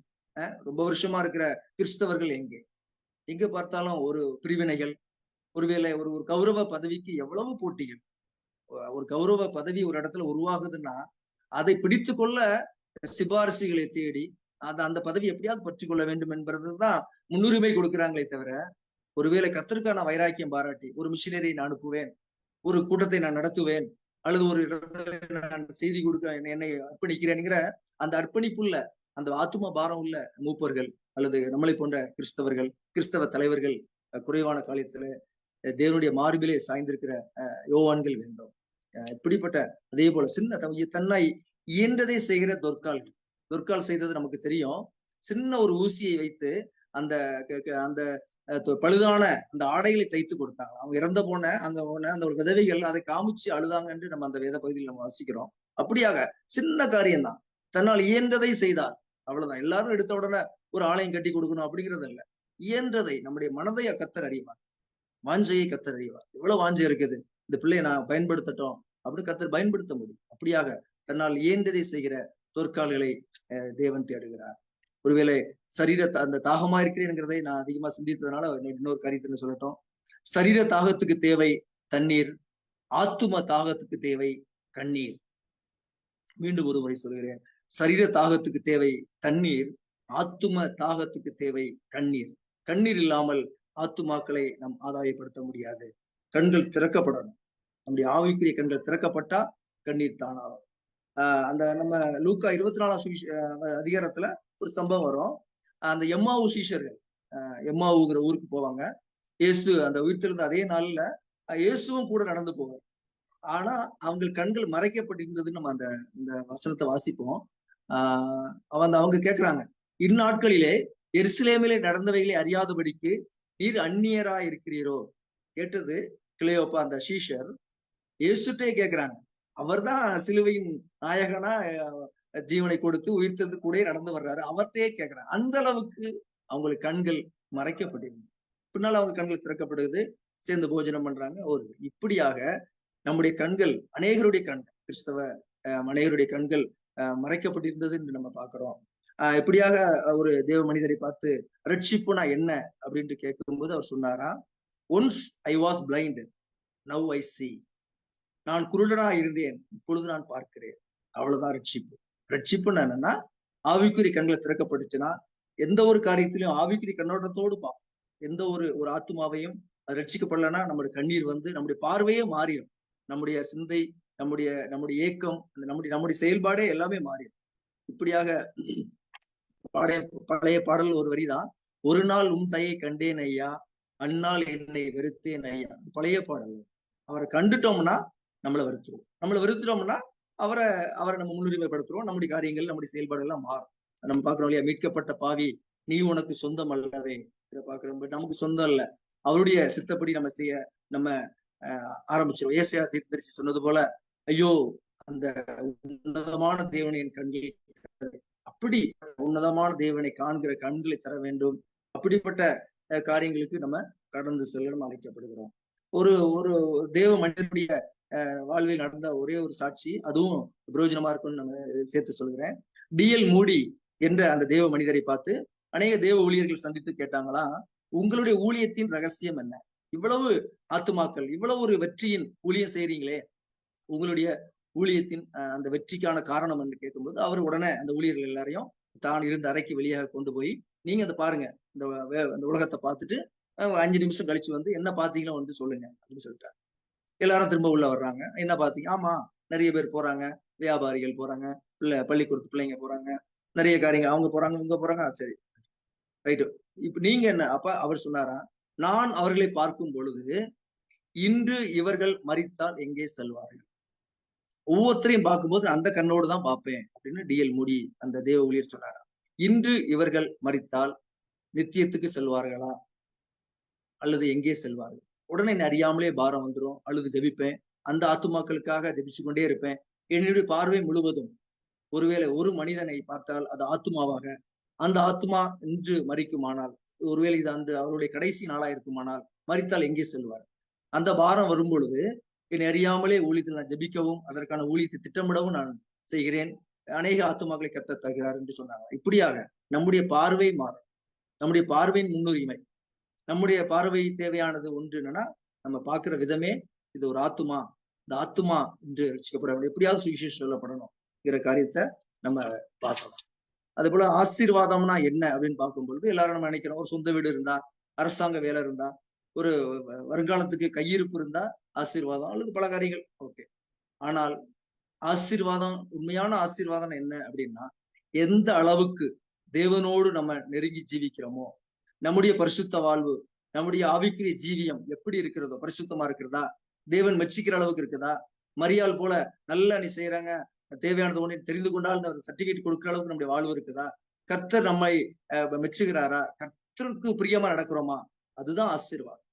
ரொம்ப வருஷமா இருக்கிற கிறிஸ்தவர்கள் எங்கே? எங்க பார்த்தாலும் ஒரு பிரிவினைகள். ஒருவேளை ஒரு கௌரவ பதவிக்கு எவ்வளவு போட்டிகள். ஒரு கௌரவ பதவி ஒரு இடத்துல உருவாகுதுன்னா அதை பிடித்து கொள்ள சிபாரிசுகளை தேடி அந்த பதவி எப்படியாவது பற்றி கொள்ள வேண்டும் என்பதுதான் முன்னுரிமை கொடுக்கிறாங்களே தவிர, ஒருவேளை கர்த்தருக்கான வைராக்கியம் பாராட்டி ஒரு மிஷினரி நான் அனுப்புவேன், ஒரு கூட்டத்தை நான் நடத்துவேன், அல்லது ஒரு இடத்துல நான் செய்தி கொடுக்க என்னை அர்ப்பணிக்கிறேன்ங்கிற அந்த அர்ப்பணிப்புள்ள, அந்த ஆத்தும பாரம் உள்ள மூப்பர்கள் அல்லது நம்மளை போன்ற கிறிஸ்தவர்கள், கிறிஸ்தவ தலைவர்கள் குறைவான காலத்துல தேவனுடைய மார்பிலே சாய்ந்திருக்கிற யோவான்கள் வேண்டும். இப்படிப்பட்ட அதே போல சின்ன தன்னை இயன்றதை செய்கிற தொற்கால் செய்தது நமக்கு தெரியும். சின்ன ஒரு ஊசியை வைத்து அந்த பழுதான அந்த ஆடைகளை தைத்து கொடுத்தாங்க. அவங்க இறந்த போன அந்த ஒரு விதவைகள் அதை காமிச்சு அழுதாங்க என்று நம்ம அந்த வேத பகுதியில் நம்ம வாசிக்கிறோம். அப்படியாக சின்ன காரியம்தான், தன்னால் இயன்றதை செய்தார், அவ்வளவுதான். எல்லாரும் எடுத்த உடனே ஒரு ஆலயம் கட்டி கொடுக்கணும் அப்படிங்கிறது இல்ல. இயன்றதை, நம்முடைய மனதை கர்த்தர் அறிவார், வாஞ்சையை கர்த்தர் அறிவார். எவ்வளவு வாஞ்சை இருக்குது, இந்த பிள்ளையை நான் பயன்படுத்தட்டும் அப்படின்னு கர்த்தர் பயன்படுத்த முடியும். அப்படியாக தன்னால் இயன்றதை செய்கிற தோற்கால்களை தேவன் தேடுகிறார். ஒருவேளை அந்த தாகமா இருக்கிறேங்கிறதை நான் அதிகமா சிந்தித்ததுனால இன்னொரு காரியத்தை சொல்லட்டும். சரீர தாகத்துக்கு தேவை தண்ணீர், ஆத்தும தாகத்துக்கு தேவை கண்ணீர். மீண்டும் ஒரு முறை சொல்கிறேன், சரீர தாகத்துக்கு தேவை தண்ணீர், ஆத்தும தாகத்துக்கு தேவை கண்ணீர். கண்ணீர் இல்லாமல் ஆத்துமாக்களை நாம் ஆதாயப்படுத்த முடியாது. கண்கள் திறக்கப்படணும். நம்முடைய ஆவிக்குரிய கண்கள் திறக்கப்பட்டா கண்ணீர் தானாகும். அந்த நம்ம லூக்கா 24ஆம் அதிகாரத்துல ஒரு சம்பவம் வரும். அந்த எம்மாவு சீஷர்கள் எம்மாவுங்கிற ஊருக்கு போவாங்க. இயேசு அந்த உயிர்த்தெழுந்த அதே நாள்ல இயேசுவும் கூட நடந்து போவார். ஆனா அவங்க கண்கள் மறைக்கப்பட்டிருந்ததுன்னு நம்ம இந்த வசனத்தை வாசிப்போம். அவங்க கேட்கிறாங்க, இந்நாட்களிலே எருசலேமிலே நடந்தவைகளை அறியாதபடிக்கு நீர் அந்நியரா இருக்கிறீரோ? கேட்டது கிளையோப்பா அந்த சீஷர் இயேசுட்டே கேட்கிறாங்க. அவர்தான் சிலுவையின் நாயகனா ஜீவனை கொடுத்து உயிர்த்தது கூட நடந்து வர்றாரு, அவர்கிட்டயே கேட்கிறாங்க. அந்த அளவுக்கு அவங்களுக்கு கண்கள் மறைக்கப்பட்டிருந்தது. பின்னால அவங்க கண்கள் திறக்கப்படுகிறது, சேர்ந்து போஜனம் பண்றாங்க. இப்படியாக நம்முடைய கண்கள், அநேகருடைய கண்கள், கிறிஸ்தவ அநேகருடைய கண்கள் மறைக்கப்பட்டிருந்தது என்று நம்ம பாக்குறோம். இப்படியாக ஒரு தேவ மனிதரை பார்த்து ரட்சிப்புனா என்ன அப்படின்ட்டு கேட்கும்போது அவர் சொன்னாரா, once I was blind, now I see. நான் குருடனா இருந்தேன், இப்பொழுது நான் பார்க்கிறேன். அவ்வளவுதான் ரட்சிப்பு. ரட்சிப்புன்னு என்னன்னா, ஆவிக்குரிய கண்களை திறக்கப்பட்டுச்சுன்னா எந்த ஒரு காரியத்திலையும் ஆவிக்குரிய கண்ணோட்டத்தோடு பார்ப்போம். எந்த ஒரு ஆத்மாவையும் அது ரட்சிக்கப்படலைன்னா நம்முடைய கண்ணீர் நம்முடைய பார்வையே மாறிடும். நம்முடைய சிந்தை, நம்முடைய ஏக்கம், நம்முடைய செயல்பாடே எல்லாமே மாறிடும். இப்படியாக பழைய பாடல் ஒரு வரிதான், ஒரு நாள் உன் தயை கண்டேன் ஐயா, அந்நாள் என்னை வெறுத்தேன் ஐயா. பழைய பாடல். அவரை கண்டுட்டோம்னா நம்மளை வெறுத்துட்டோம்னா அவரை நம்ம முன்னுரிமைப்படுத்துறோம். நம்முடைய காரியங்கள், நம்முடைய செயல்பாடு எல்லாம் மாறும். நம்ம பாக்குறோம் இல்லையா, மீட்கப்பட்ட பாவி நீ உனக்கு சொந்தம் அல்லவே பாக்குறோம். நமக்கு சொந்தம் இல்ல, அவருடைய சித்தப்படி நம்ம செய்ய நம்ம ஆரம்பிச்சிடும். ஏசாயா தீர்க்கதரிசி சொன்னது போல, ஐயோ அந்த உன்னதமான தேவனை என் கண்களை, அப்படி உன்னதமான தேவனை காண்கிற கண்களை தர வேண்டும். அப்படிப்பட்ட காரியங்களுக்கு நம்ம கடந்து செல்ல அழைக்கப்படுகிறோம். ஒரு தேவ மனிதனுடைய வாழ்வில் நடந்த ஒரே ஒரு சாட்சி, அதுவும் பிரயோஜனமா இருக்கும்னு நம்ம சேர்த்து சொல்கிறேன். டிஎல் மூடி என்ற அந்த தேவ மனிதரை பார்த்து அநேக தேவ ஊழியர்கள் சந்தித்து கேட்டாங்களா, உங்களுடைய ஊழியத்தின் ரகசியம் என்ன? இவ்வளவு ஆத்துமாக்கள், இவ்வளவு ஒரு வெற்றியின் ஊழியம் செய்றீங்களே, உங்களுடைய ஊழியத்தின் அந்த வெற்றிக்கான காரணம் என்று கேட்கும்போது அவர் உடனே அந்த ஊழியர்கள் எல்லாரையும் தான் இருந்த அறைக்கு வெளியாக கொண்டு போய், நீங்க அதை பாருங்க, இந்த உலகத்தை பார்த்துட்டு 5 நிமிஷம் கழிச்சு என்ன பாத்தீங்களோ சொல்லுங்க அப்படின்னு சொல்லிட்டாங்க. எல்லாரும் திரும்ப உள்ள வர்றாங்க. என்ன பாத்தீங்க? ஆமா, நிறைய பேர் போறாங்க, வியாபாரிகள் போறாங்க, பள்ளிக்கூடத்து பிள்ளைங்க போறாங்க, நிறைய காரியங்கள் அவங்க போறாங்க, இவங்க போறாங்க. சரி, ரைட்டு. இப்ப நீங்க என்ன? அப்ப அவர் சொன்னாரா, நான் அவர்களை பார்க்கும் பொழுது இன்று இவர்கள் மரித்தால் எங்கே செல்வார்கள்? ஒவ்வொருத்தரையும் பார்க்கும்போது அந்த கண்ணோடு தான் பார்ப்பேன் அப்படின்னு டிஎல் மூடி அந்த தேவ ஊழியர் சொன்னாரா. இன்று இவர்கள் மரித்தால் நித்தியத்துக்கு செல்வார்களா அல்லது எங்கே செல்வார்கள்? உடனே என்ன அறியாமலே பாரம் வந்துடும், அழுது ஜெபிப்பேன், அந்த ஆத்துமாக்களுக்காக ஜெபிச்சு கொண்டே இருப்பேன். என்னுடைய பார்வை முழுவதும் ஒருவேளை ஒரு மனிதனை பார்த்தால் அது ஆத்துமாவாக, அந்த ஆத்துமா இன்று மரிக்குமானால், ஒருவேளை இது அந்த அவருடைய கடைசி நாளா இருக்குமானால், மரித்தால் எங்கே செல்வார்? அந்த பாரம் வரும் பொழுது என்னை அறியாமலே ஊழியத்தில் நான் ஜெபிக்கவும் அதற்கான ஊழியத்தை திட்டமிடவும் நான் செய்கிறேன். அநேக ஆத்துமாக்களை கர்த்தர் தருகிறார் என்று சொன்னாங்க. இப்படியாக நம்முடைய பார்வை மாறும். நம்முடைய பார்வையின் முன்னுரிமை, நம்முடைய பார்வை தேவையானது ஒன்று என்னன்னா, நம்ம பார்க்கிற விதமே, இது ஒரு ஆத்துமா, இந்த ஆத்துமா என்று ரட்சிக்கப்பட வேண்டும், எப்படியாவது சுவிசேஷம் சொல்லப்படணும்ங்கிற காரியத்தை நம்ம பார்க்கலாம். அதே போல ஆசீர்வாதம்னா என்ன அப்படின்னு பார்க்கும் பொழுது எல்லாரும் நம்ம நினைக்கிறோம், ஒரு சொந்த வீடு இருந்தா, அரசாங்க வேலை இருந்தா, ஒரு வருங்காலத்துக்கு கையிருப்பு இருந்தா ஆசீர்வாதம், அல்லது பல காரியங்கள். ஓகே. ஆனால் ஆசீர்வாதம், உண்மையான ஆசீர்வாதம் என்ன அப்படின்னா, எந்த அளவுக்கு தேவனோடு நம்ம நெருங்கி ஜீவிக்கிறோமோ, நம்முடைய பரிசுத்த வாழ்வு, நம்முடைய ஆவிக்குரிய ஜீவியம் எப்படி இருக்கிறதோ, பரிசுத்தமா இருக்கிறதா, தேவன் மெச்சிக்கிற அளவுக்கு இருக்குதா, மரியாள் போல நல்லா நீ செய்யறாங்க, தேவையானது ஒண்ணு தெரிந்து கொண்டால் அந்த சர்டிபிகேட் கொடுக்குற அளவுக்கு நம்முடைய வாழ்வு இருக்குதா, கர்த்தர் நம்மை மெச்சுகிறாரா, கர்த்தருக்கு பிரியமா நடக்கிறோமா, அதுதான் ஆசீர்வாதம்.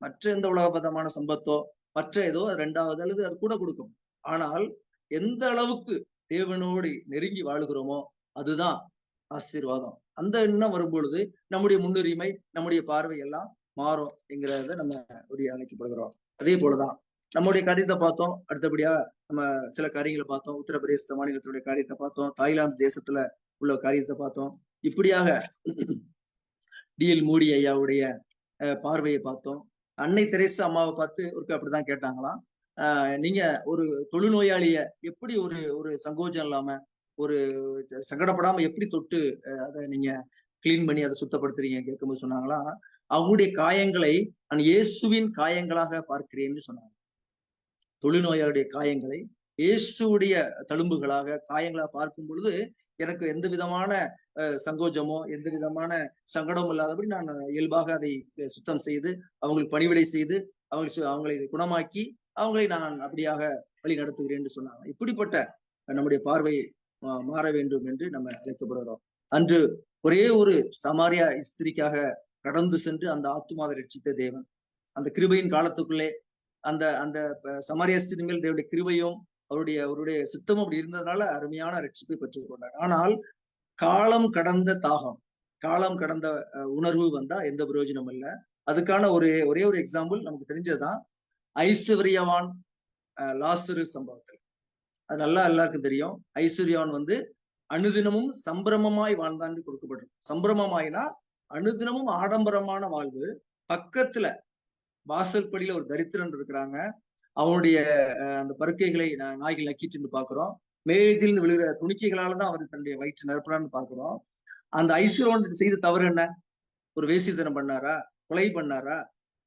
மற்ற எந்த உலகபதமான சம்பத்தோ மற்ற ஏதோ ரெண்டாவது அல்லது அது கூட கொடுக்கும். ஆனால் எந்த அளவுக்கு தேவனோடு நெருங்கி வாழுகிறோமோ அதுதான் ஆசீர்வாதம். அந்த எண்ணம் வரும்பொழுது நம்முடைய முன்னுரிமை, நம்முடைய பார்வை எல்லாம் மாறும் என்கிறத நம்ம ஒரு அழைக்கப்படுகிறோம். அதே போலதான் நம்முடைய காரியத்தை பார்த்தோம். அடுத்தபடியா நம்ம சில காரியங்களை பார்த்தோம். உத்தரப்பிரதேச மாநிலத்துடைய காரியத்தை பார்த்தோம். தாய்லாந்து தேசத்துல உள்ள காரியத்தை பார்த்தோம். இப்படியாக டிஎல் மூடி ஐயாவுடைய பார்வையை பார்த்தோம். அன்னை தெரேசா அம்மாவை பார்த்து ஒருக்கு அப்படிதான் கேட்டாங்களாம், நீங்க ஒரு தொழுநோயாளிய எப்படி ஒரு ஒரு சங்கோஜம் இல்லாம ஒரு சங்கடப்படாம எப்படி தொட்டு அதை நீங்க கிளீன் பண்ணி அதை சுத்தப்படுத்துறீங்க கேட்கும்போது சொன்னாங்களா, அவங்களுடைய காயங்களை நான் இயேசுவின் காயங்களாக பார்க்கிறேன்னு சொன்னாங்க. தொழுநோயாளுடைய காயங்களை இயேசுடைய தழும்புகளாக காயங்களாக பார்க்கும் பொழுது எனக்கு எந்த விதமான சங்கோஜமோ எந்த விதமான சங்கடமும் இல்லாதபடி நான் இயல்பாக அதை சுத்தம் செய்து அவங்களுக்கு பணிவிடை செய்து அவங்களை குணமாக்கி அவங்களை நான் அப்படியாக வழி நடத்துகிறேன் என்று சொன்னாங்க. இப்படிப்பட்ட நம்முடைய பார்வை மாற வேண்டும் என்று நம்ம அழைக்கப்படுகிறோம். அன்று ஒரே ஒரு சமாரியா ஸ்திரிக்காக கடந்து சென்று அந்த ஆத்துமாவை ரட்சித்த தேவன் அந்த கிருபையின் காலத்துக்குள்ளே அந்த அந்த சமாரியா ஸ்திரி மேல் தேவனுடைய கிருபையும் அவருடைய சித்தமும் அப்படி இருந்ததுனால அருமையான ரட்சிப்பை பெற்றுக் கொண்டார். ஆனால் காலம் கடந்த தாகம், காலம் கடந்த உணர்வு வந்தா எந்த பிரயோஜனம் இல்லை. அதுக்கான ஒரே ஒரு எக்ஸாம்பிள் நமக்கு தெரிஞ்சதுதான் ஐஸ்வர்யவான் லாசரு சம்பவத்தில். அது நல்லா எல்லாருக்கும் தெரியும். ஐஸ்வர்யவான் அனுதினமும் சம்பிரமமாய் வாழ்ந்தான்னு கொடுக்கப்பட்டிருக்கு. சம்பிரமமாயினா அனுதினமும் ஆடம்பரமான வாழ்வு. பக்கத்துல வாசல் படியில ஒரு தரித்திரன் இருக்கிறாங்க. அவனுடைய அந்த பருக்கைகளை நாய்கள் நக்கிட்டு பாக்குறோம். மேலிருந்து விழுகிற துணிக்கைகளாலதான் அவர் தன்னுடைய வயிற்று நிரப்புறான்னு பாக்குறோம். அந்த ஐஸ்வர்யவான் செய்த தவறு என்ன? ஒரு வேசித்தனம் பண்ணாரா? கொலை பண்ணாரா?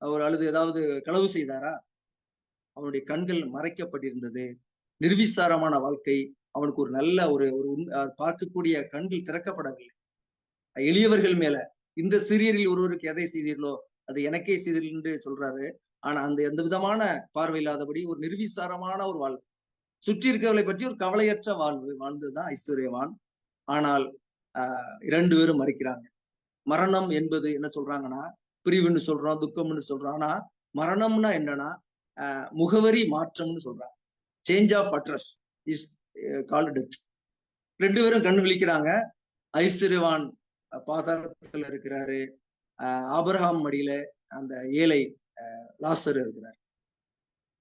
அவர் அழுது ஏதாவது களவு செய்தாரா? அவனுடைய கண்கள் மறைக்கப்பட்டிருந்தது. நிர்விசாரமான வாழ்க்கை. அவனுக்கு ஒரு நல்ல ஒரு பார்க்கக்கூடிய கண்கள் திறக்கப்படவில்லை. எளியவர்கள் மேல இந்த சிறியரில் ஒருவருக்கு எதை செய்தீர்களோ அது எனக்கே செய்தீர்கள் என்று சொல்றாரு. ஆனா அந்த எந்த விதமான பார்வை இல்லாதபடி ஒரு நிர்விசாரமான ஒரு வாழ்வு, சுற்றி இருக்கிறவர்களை பற்றி ஒரு கவலையற்ற வாழ்வு வாழ்ந்ததுதான் ஐஸ்வர்யவான். ஆனால் 2 பேரும் மறிக்கிறாங்க. மரணம் என்பது என்ன சொல்றாங்கன்னா பிரிவுன்னு சொல்றோம், துக்கம்னு சொல்றோம். ஆனா மரணம்னா என்னன்னா முகவரி மாற்றம்னு சொல்றாங்க. Change of address is called death. 2 பேரும் கண் விழிக்கிறாங்க. ஐஸ்வர்யவான் பாதாளத்துல இருக்கிறாரு. ஆபிரகாம் மடியில அந்த ஏழை லாசர் இருக்கிறார்.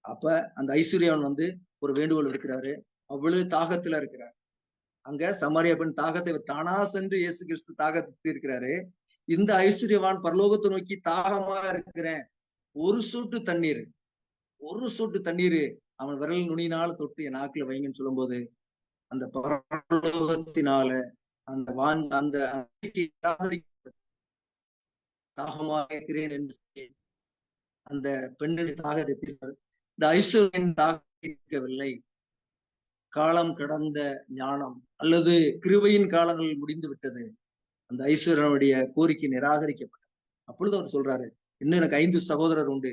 அப்ப அந்த ஐஸ்வர்யவான் ஒரு வேண்டுகோள் இருக்கிறாரு. அவ்வளவு தாகத்துல இருக்கிறார். அங்க சமாரியா பெண் தாகத்தை தானா சென்று இயேசு கிறிஸ்து தாகத்தை இருக்கிறாரு. இந்த ஐஸ்வர்யவான் பரலோகத்தை நோக்கி தாகமா இருக்கிறேன், ஒரு சொட்டு தண்ணீர் அவன் விரல் நுனியினால தொட்டு என் நாக்குல வைங்கன்னு சொல்லும் போது அந்த பரலோகத்தினால அந்த தாகமா இருக்கிறேன் என்று அந்த பெண்ணின் தாகத்தை இந்த ஐஸ்வர்யன் தாகவில்லை. காலம் கடந்த ஞானம் அல்லது கிருபையின் காலங்கள் முடிந்து விட்டது. அந்த ஐஸ்வர்யனுடைய கோரிக்கை நிராகரிக்கப்பட்டது. அப்பொழுது அவர் சொல்றாரு, இன்னும் எனக்கு 5 சகோதரர் உண்டு,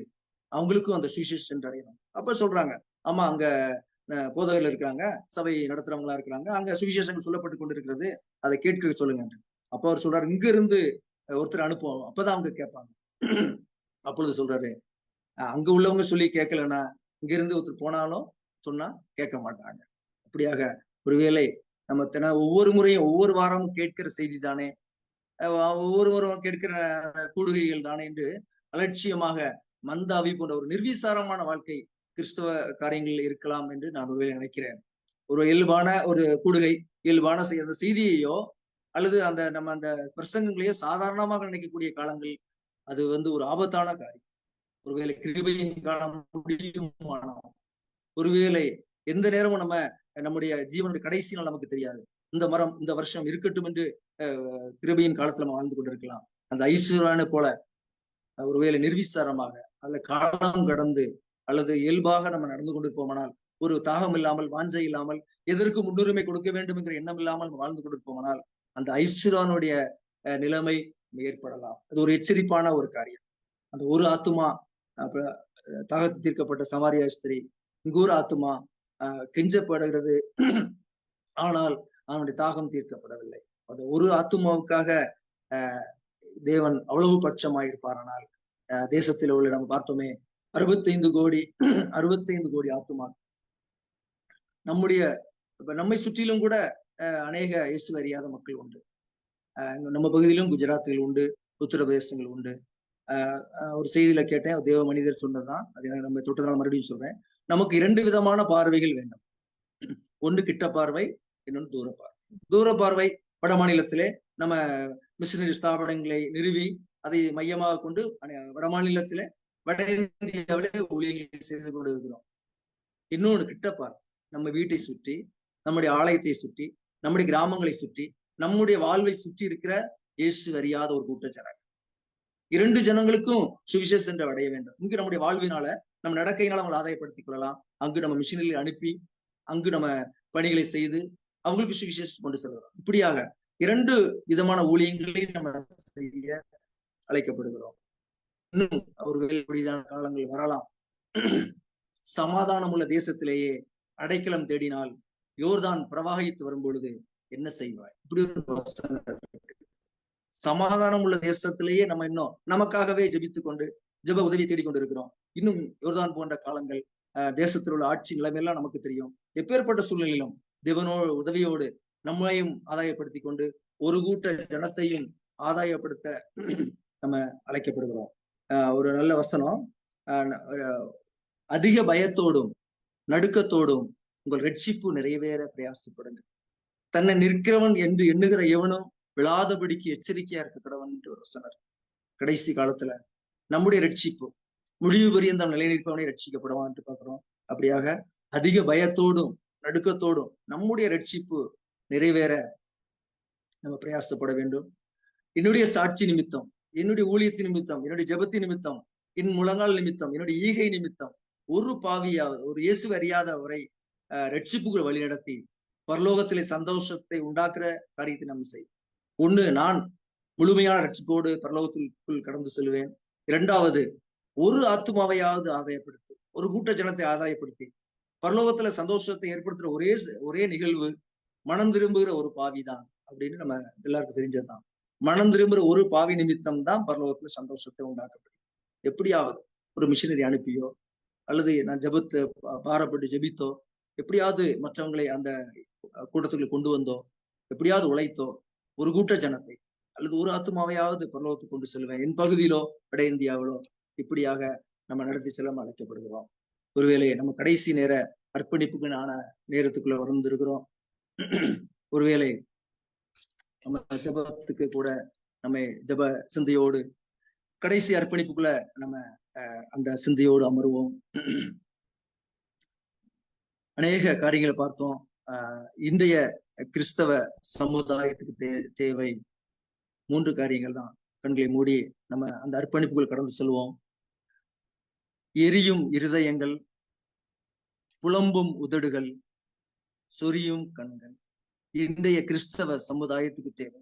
அவங்களுக்கும் அந்த சுவிசேஷம் அடையணும். அப்ப சொல்றாங்க, ஆமா அங்க போதகர்கள் இருக்கிறாங்க, சபை நடத்துறவங்களா இருக்கிறாங்க, அங்க சுவிசேஷங்கள் சொல்லப்பட்டு கொண்டிருக்கிறது, அதை கேட்க சொல்லுங்க. அப்ப அவர் சொல்றாரு, இங்க இருந்து ஒருத்தர் அனுப்புவோம், அப்பதான் அவங்க கேட்பாங்க. அப்பொழுது சொல்றாரு, அங்க உள்ளவங்க சொல்லி கேட்கலன்னா இங்க இருந்து ஒருத்தர் போனாலும் சொன்னா கேட்க மாட்டாங்க. அப்படியாக ஒருவேளை நம்ம ஒவ்வொரு முறையும் ஒவ்வொரு வாரமும் கேட்கிற செய்தி தானே, ஒவ்வொரு வாரம் கேட்கிற கூடுகைகள் தானே என்று அலட்சியமாக மந்தாவி போன்ற ஒரு நிர்விசாரமான வாழ்க்கை கிறிஸ்தவ காரியங்களில் இருக்கலாம் என்று நான் ஒருவேளை நினைக்கிறேன். ஒரு இயல்பான ஒரு கூடுகை, இயல்பான அந்த செய்தியையோ அல்லது நம்ம அந்த பிரசங்கங்களையோ சாதாரணமாக நினைக்கக்கூடிய காலங்கள் அது ஒரு ஆபத்தான காரியம். ஒருவேளை கிருபையின் காலம் முடியுமானோம், ஒருவேளை எந்த நேரமும் நம்முடைய ஜீவனுடைய கடைசி நாள் நமக்கு தெரியாது. இந்த வருஷம் இருக்கட்டும் என்று கிருபையின் காலத்துல நம்ம வாழ்ந்து கொண்டிருக்கலாம். அந்த ஐஸ்வர்யான போல ஒருவேளை நிர்விசாரமாக அல்ல காலம் கடந்து அல்லது இயல்பாக நம்ம நடந்து கொண்டிருப்போமானால், ஒரு தாகம் இல்லாமல், வாஞ்சை இல்லாமல், எதற்கு முன்னுரிமை கொடுக்க வேண்டும் என்கிற எண்ணம் இல்லாமல் நம்ம வாழ்ந்து கொண்டிருப்போமானால் அந்த ஐஸ்வர்யானுடைய நிலைமை ஏற்படலாம். அது ஒரு எச்சரிப்பான ஒரு காரியம். அந்த ஒரு ஆத்துமா தாகத்து தீர்க்கப்பட்ட சமாரியா ஸ்திரீ, இங்கு ஒரு ஆத்துமா கெஞ்சப்படுகிறது, ஆனால் அவனுடைய தாகம் தீர்க்கப்படவில்லை. அந்த ஒரு ஆத்துமாவுக்காக தேவன் அவ்வளவு பட்சமாயிருப்பாரானால் தேசத்தில் உள்ள நம்ம பார்த்தோமே 65 கோடி ஆத்துமா. நம்மை சுற்றிலும் கூட அநேக இயேசு அறியாத மக்கள் உண்டு. நம்ம பகுதியிலும் குஜராத்தில் உண்டு, உத்தரப்பிரதேசங்கள் உண்டு. ஒரு செய்தியில கேட்டேன், தேவ மனிதர் சொன்னதுதான், அதை நம்ம தொட்டதால் மறுபடியும் சொல்றேன். நமக்கு 2 விதமான பார்வைகள் வேண்டும். ஒன்று கிட்ட பார்வை, இன்னொன்று தூர பார்வை. தூர பார்வை வட மாநிலத்திலே நம்ம மிஷினரி ஸ்தாபனங்களை நிறுவி அதை மையமாக கொண்டு வட மாநிலத்திலே வட இந்தியாவிலே ஊழியர்கள் செய்து கொண்டு இருக்கிறோம். இன்னொன்று கிட்ட பார்வை, நம்ம வீட்டை சுற்றி, நம்முடைய ஆலயத்தை சுற்றி, நம்முடைய கிராமங்களை சுற்றி, நம்முடைய வாழ்வை சுற்றி இருக்கிற இயேசு அறியாத ஒரு கூட்ட ஜனங்கள். 2 ஜனங்களுக்கும் சுவிசேஷம் அடைய வேண்டும். இங்கு நம்முடைய வாழ்வினால, நம்ம நடக்கையினால அவங்களை ஆதாயப்படுத்திக் கொள்ளலாம். அங்கு நம்ம மிஷினரி அனுப்பி அங்கு நம்ம பணிகளை செய்து அவங்களுக்கு சுவிசேஷம் கொண்டு செல்கிறோம். இப்படியாக 2 விதமான ஊழியங்களை நம்ம செய்ய அழைக்கப்படுகிறோம். இன்னும் அவர்கள் காலங்கள் வரலாம். சமாதானம் உள்ள தேசத்திலேயே அடைக்கலம் தேடினால் யோர்தான் பிரவாகித்து வரும் பொழுது என்ன செய்வாய்? இப்படி ஒரு சமாதானம் உள்ள தேசத்திலேயே நம்ம இன்னும் நமக்காகவே ஜெபித்துக் கொண்டு ஜெப உதவி தேடிக்கொண்டு இருக்கிறோம். இன்னும் யோர்தான் போன்ற காலங்கள், தேசத்தில் உள்ள ஆட்சி நிலைமையெல்லாம் நமக்கு தெரியும். எப்பேற்பட்ட சூழ்நிலையிலும் தேவனோட உதவியோடு நம்மையும் ஆதாயப்படுத்தி கொண்டு ஒரு கூட்ட ஜனத்தையும் ஆதாயப்படுத்த நம்ம அழைக்கப்படுகிறோம். ஒரு நல்ல வசனம், அதிக பயத்தோடும் நடுக்கத்தோடும் உங்கள் ரட்சிப்பு நிறைவேற பிரயாசப்படுங்க. தன்னை நிற்கிறவன் என்று எண்ணுகிற எவனும் விழாதபடிக்கு எச்சரிக்கையா இருக்க கடவன் என்று ஒரு வசனர். கடைசி காலத்துல நம்முடைய ரட்சிப்பு முடிவு பரியந்தம் நிலை நிற்பவனை ரட்சிக்கப்படுவான் என்று பார்க்கிறோம். அப்படியாக அதிக பயத்தோடும் நடுக்கத்தோடும் நம்முடைய ரட்சிப்பு நிறைவேற நம்ம பிரயாசப்பட வேண்டும். என்னுடைய சாட்சி நிமித்தம், என்னுடைய ஊழியத்தின் நிமித்தம், என்னுடைய ஜெபத்தின் நிமித்தம், என் முழங்கால் நிமித்தம், என்னுடைய ஈகை நிமித்தம் ஒரு பாவியாவது, ஒரு இயேசு அறியாத அவரை ரட்சிப்புகள் வழி நடத்தி பரலோகத்திலே சந்தோஷத்தை உண்டாக்குற காரியத்தை நம்ம செய்யும். ஒண்ணு, நான் முழுமையான ரட்சிப்போடு பரலோகத்திற்குள் கடந்து செல்வேன். 2வது, ஒரு ஆத்துமாவையாவது ஆதாயப்படுத்தி, ஒரு கூட்ட ஜனத்தை ஆதாயப்படுத்தி பரலோகத்துல சந்தோஷத்தை ஏற்படுத்துற ஒரே நிகழ்வு மனம் திரும்புகிற ஒரு பாவிதான் அப்படின்னு நம்ம எல்லாருக்கும் தெரிஞ்சதுதான். மனம் திரும்புகிற ஒரு பாவி நிமித்தம் தான் பரலோகத்துல சந்தோஷத்தை உண்டாக்கப்படும். எப்படியாவது ஒரு மிஷினரி அனுப்பியோ அல்லது நான் ஜெபத்தை பாரப்பட்டு ஜெபித்தோ, எப்படியாவது மற்றவங்களை அந்த கூட்டத்துக்குள்ள கொண்டு வந்தோ, எப்படியாவது உழைத்தோ ஒரு கூட்ட ஜனத்தை அல்லது ஒரு ஆத்துமாவையாவது பரலோகத்துக்கு கொண்டு செல்வேன். என் பகுதியிலோ வட இந்தியாவிலோ இப்படியாக நம்ம நடத்தி செல்ல அழைக்கப்படுகிறோம். ஒருவேளை நம்ம கடைசி நேர அர்ப்பணிப்புக்கான நேரத்துக்குள்ள வந்திருக்கிறோம். ஒருவேளை நம்ம ஜபத்துக்கு கூட நம்ம ஜப சிந்தையோடு கடைசி அர்ப்பணிப்புக்குள்ள நம்ம அந்த சிந்தையோடு அமருவோம். அநேக காரியங்களை பார்த்தோம். இன்றைய கிறிஸ்தவ சமுதாயத்துக்கு தேவை 3 காரியங்கள் தான். கண்களை மூடி நம்ம அந்த அர்ப்பணிப்புகள் கடந்து செல்வோம். எரியும் இருதயங்கள், புலம்பும் உதடுகள், சொரியும் கண்கள். இன்றைய கிறிஸ்தவ சமுதாயத்துக்கு தேவை.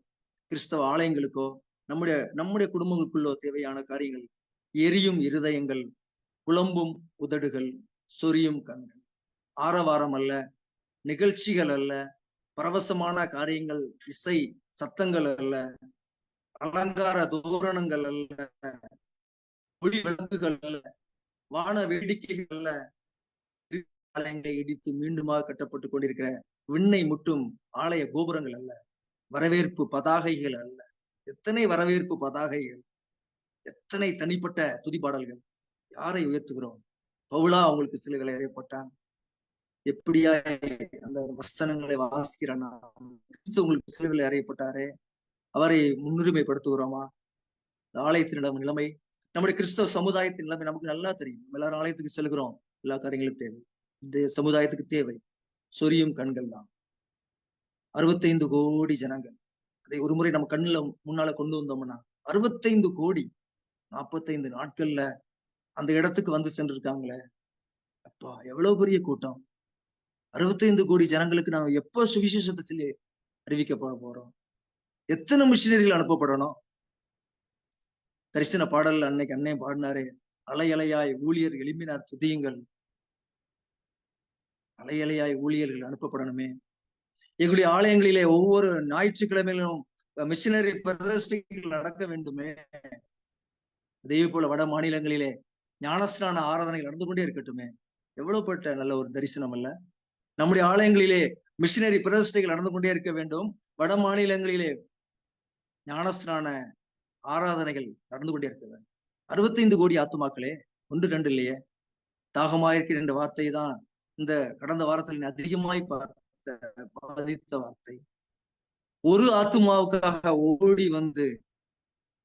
கிறிஸ்தவ ஆலயங்களுக்கோ நம்முடைய குடும்பங்களுக்குள்ளோ தேவையான காரியங்கள் எரியும் இருதயங்கள், புலம்பும் உதடுகள், சொரியும் கண்கள். ஆரவாரம் அல்ல, நிகழ்ச்சிகள் அல்ல, பரவசமான காரியங்கள், இசை சத்தங்கள் அல்ல, அலங்கார தோரணங்கள் அல்ல, ஒளி விளக்குகள் அல்ல, வான வேடிக்கைகள் அல்ல, ஆலயங்களை இடித்து மீண்டுமாக கட்டப்பட்டுக் கொண்டிருக்கிற விண்ணை முட்டும் ஆலய கோபுரங்கள் அல்ல, வரவேற்பு பதாகைகள் அல்ல. எத்தனை வரவேற்பு பதாகைகள், எத்தனை தனிப்பட்ட துதிப்பாடல்கள். யாரை உயர்த்துகிறோம்? பவுலா அவங்களுக்கு சிலுவையில் அறையப்பட்டான். எப்படியா அந்த வசனங்களை வாசிக்கிறானா? கிறிஸ்து உங்களுக்கு சிலுவையில் அறையப்பட்டாரே, அவரை முன்னுரிமைப்படுத்துகிறோமா? ஆலயத்தினிடம் நிலைமை, நம்முடைய கிறிஸ்தவ சமுதாயத்தின் நிலைமை நமக்கு நல்லா தெரியும். எல்லாரும் ஆலயத்துக்கு செல்கிறோம், எல்லா காரியங்களும் தேவை. இந்த சமுதாயத்துக்கு தேவை சொரியும் கண்கள் தான். 65 கோடி ஜனங்கள். அதை ஒரு முறை நம்ம கண்ணுல முன்னால கொண்டு வந்தோம்னா 65 கோடி 45 நாட்கள்ல அந்த இடத்துக்கு வந்து சென்றிருக்காங்களே. அப்பா, எவ்வளவு பெரிய கூட்டம்! 65 கோடி ஜனங்களுக்கு நாம எப்ப சுவிசேஷத்தை சொல்லி அறிவிக்கப்பட போறோம்? எத்தனை மிஷினரிகள் அனுப்பப்படணும்? தரிசன பாடல் அன்னைக்கு அன்னை பாடினாரே, அலை அலையாய் ஊழியர் எழுப்பினார் துதியுங்கள். அலை அலையாய் ஊழியர்கள் அனுப்பப்படணுமே. எங்களுடைய ஆலயங்களிலே ஒவ்வொரு ஞாயிற்றுக்கிழமையிலும் மிஷினரி பிரதர்ஷனைகள் நடக்க வேண்டுமே. அதே போல வட மாநிலங்களிலே ஞானஸ்நான ஆராதனை நடந்து கொண்டே இருக்கட்டுமே. எவ்வளவுப்பட்ட நல்ல ஒரு தரிசனம் அல்ல. நம்முடைய ஆலயங்களிலே மிஷினரி பிரதிஷ்டைகள் நடந்து கொண்டே இருக்க வேண்டும். வட மாநிலங்களிலே ஞானஸ்நான ஆராதனைகள் நடந்து கொண்டே இருக்க வேண்டும். 65 கோடி ஆத்துமாக்களே, 1 2 இல்லையே. தாகமாயிருக்கிற என்ற வார்த்தை தான் இந்த கடந்த வாரத்தில் அதிகமாய் பாதித்த வார்த்தை. ஒரு ஆத்துமாவுக்காக ஓடி வந்து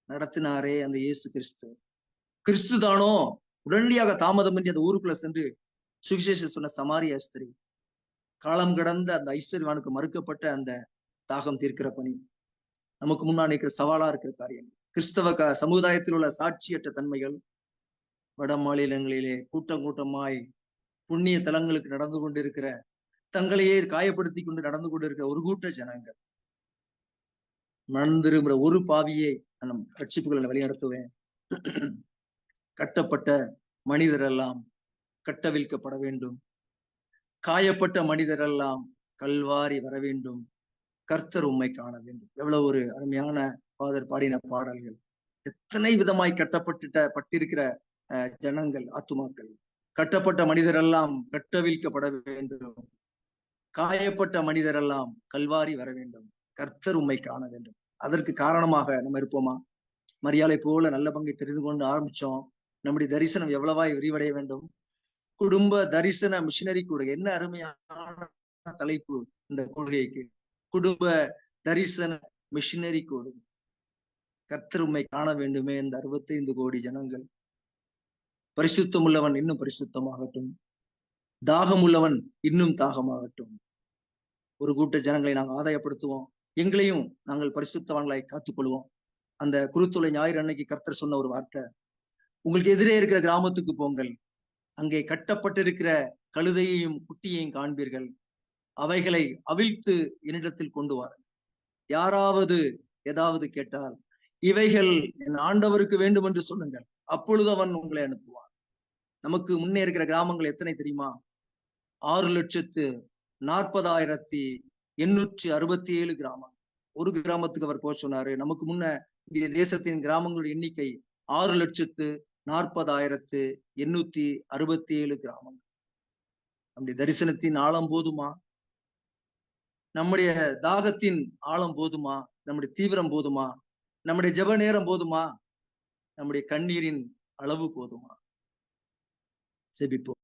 நடத்தினாரே அந்த இயேசு கிறிஸ்து. கிறிஸ்து தானோ உடனடியாக தாமதமின்றி அந்த ஊருக்குள்ள சென்று சுவிசேஷம் சொன்ன சமாரிய ஸ்திரீ. காலம் கடந்த அந்த ஐஸ்வர்யவானுக்கு மறுக்கப்பட்ட அந்த தாகம் தீர்க்கிற பணி நமக்கு முன்னாடி இருக்கிற சவாலா இருக்கிற காரியம். கிறிஸ்தவ சமுதாயத்தில் உள்ள சாட்சியற்ற தன்மைகள் வட மாநிலங்களிலே கூட்டம் கூட்டமாய் புண்ணிய தலங்களுக்கு நடந்து கொண்டிருக்கிற, தங்களையே காயப்படுத்தி கொண்டு நடந்து கொண்டிருக்கிற ஒரு கூட்ட ஜனங்கள். மணந்திருக்கிற ஒரு பாவியை நம் ரட்சிப்புகளை வழிநடத்துவேன். கட்டப்பட்ட மனிதரெல்லாம் கட்டவிழ்க்கப்பட வேண்டும். காயப்பட்ட மனிதரெல்லாம் கல்வாரி வர வேண்டும். கர்த்தர் உம்மை காண வேண்டும். எவ்வளவு ஒரு அருமையான ஃபாதர் பாடின பாடல்கள். எத்தனை விதமாய் பட்டிருக்கிற ஜனங்கள், ஆத்துமாக்கள். கட்டப்பட்ட மனிதரெல்லாம் கட்டவிழ்க்கப்பட வேண்டும். காயப்பட்ட மனிதரெல்லாம் கல்வாரி வர வேண்டும். கர்த்தர் உம்மை காண வேண்டும். அதற்கு காரணமாக நம்ம இருப்போமா? மரியாதை போல நல்ல பங்கை தெரிந்து கொண்டு ஆரம்பிச்சோம். நம்முடைய தரிசனம் எவ்வளவாய் விரிவடைய வேண்டும். குடும்ப தரிசன மிஷினரி கூட. என்ன அருமையான தலைப்பு இந்த கொள்கைக்கு. குடும்ப தரிசன மிஷினரி கோடு. கர்த்தர் உம்மை காண வேண்டுமே இந்த 65 கோடி ஜனங்கள். பரிசுத்தம் உள்ளவன் இன்னும் பரிசுத்தமாகட்டும். தாகம் உள்ளவன் இன்னும் தாகமாகட்டும். ஒரு கூட்ட ஜனங்களை நாங்கள் ஆதாயப்படுத்துவோம். எங்களையும் நாங்கள் பரிசுத்தவான்களாய் காத்துக்கொள்வோம். அந்த குருத்துளை ஞாயிறு அன்னைக்கு கர்த்தர் சொன்ன ஒரு வார்த்தை, உங்களுக்கு எதிரே இருக்கிற கிராமத்துக்கு போங்கள், அங்கே கட்டப்பட்டிருக்கிற கழுதையையும் குட்டியையும் காண்பீர்கள், அவைகளை அவிழ்த்து என்னிடத்தில் கொண்டு வாருங்கள். யாராவது ஏதாவது கேட்டால் இவைகள் என் ஆண்டவருக்கு வேண்டும் என்று சொல்லுங்கள், அப்பொழுது அவன் உங்களை அனுப்புவான். நமக்கு முன்னே இருக்கிற கிராமங்கள் எத்தனை தெரியுமா? 6,40,867 கிராமம். ஒரு கிராமத்துக்கு அவர் போக சொன்னாரு. நமக்கு முன்ன இந்திய தேசத்தின் கிராமங்களுடைய எண்ணிக்கை 6,40,867 கிராமங்கள். நம்முடைய தரிசனத்தின் ஆழம் போதுமா? நம்முடைய தாகத்தின் ஆழம் போதுமா? நம்முடைய தீவிரம் போதுமா? நம்முடைய ஜெப நேரம் போதுமா? நம்முடைய கண்ணீரின் அளவு போதுமா? ஜெபிப்போம்.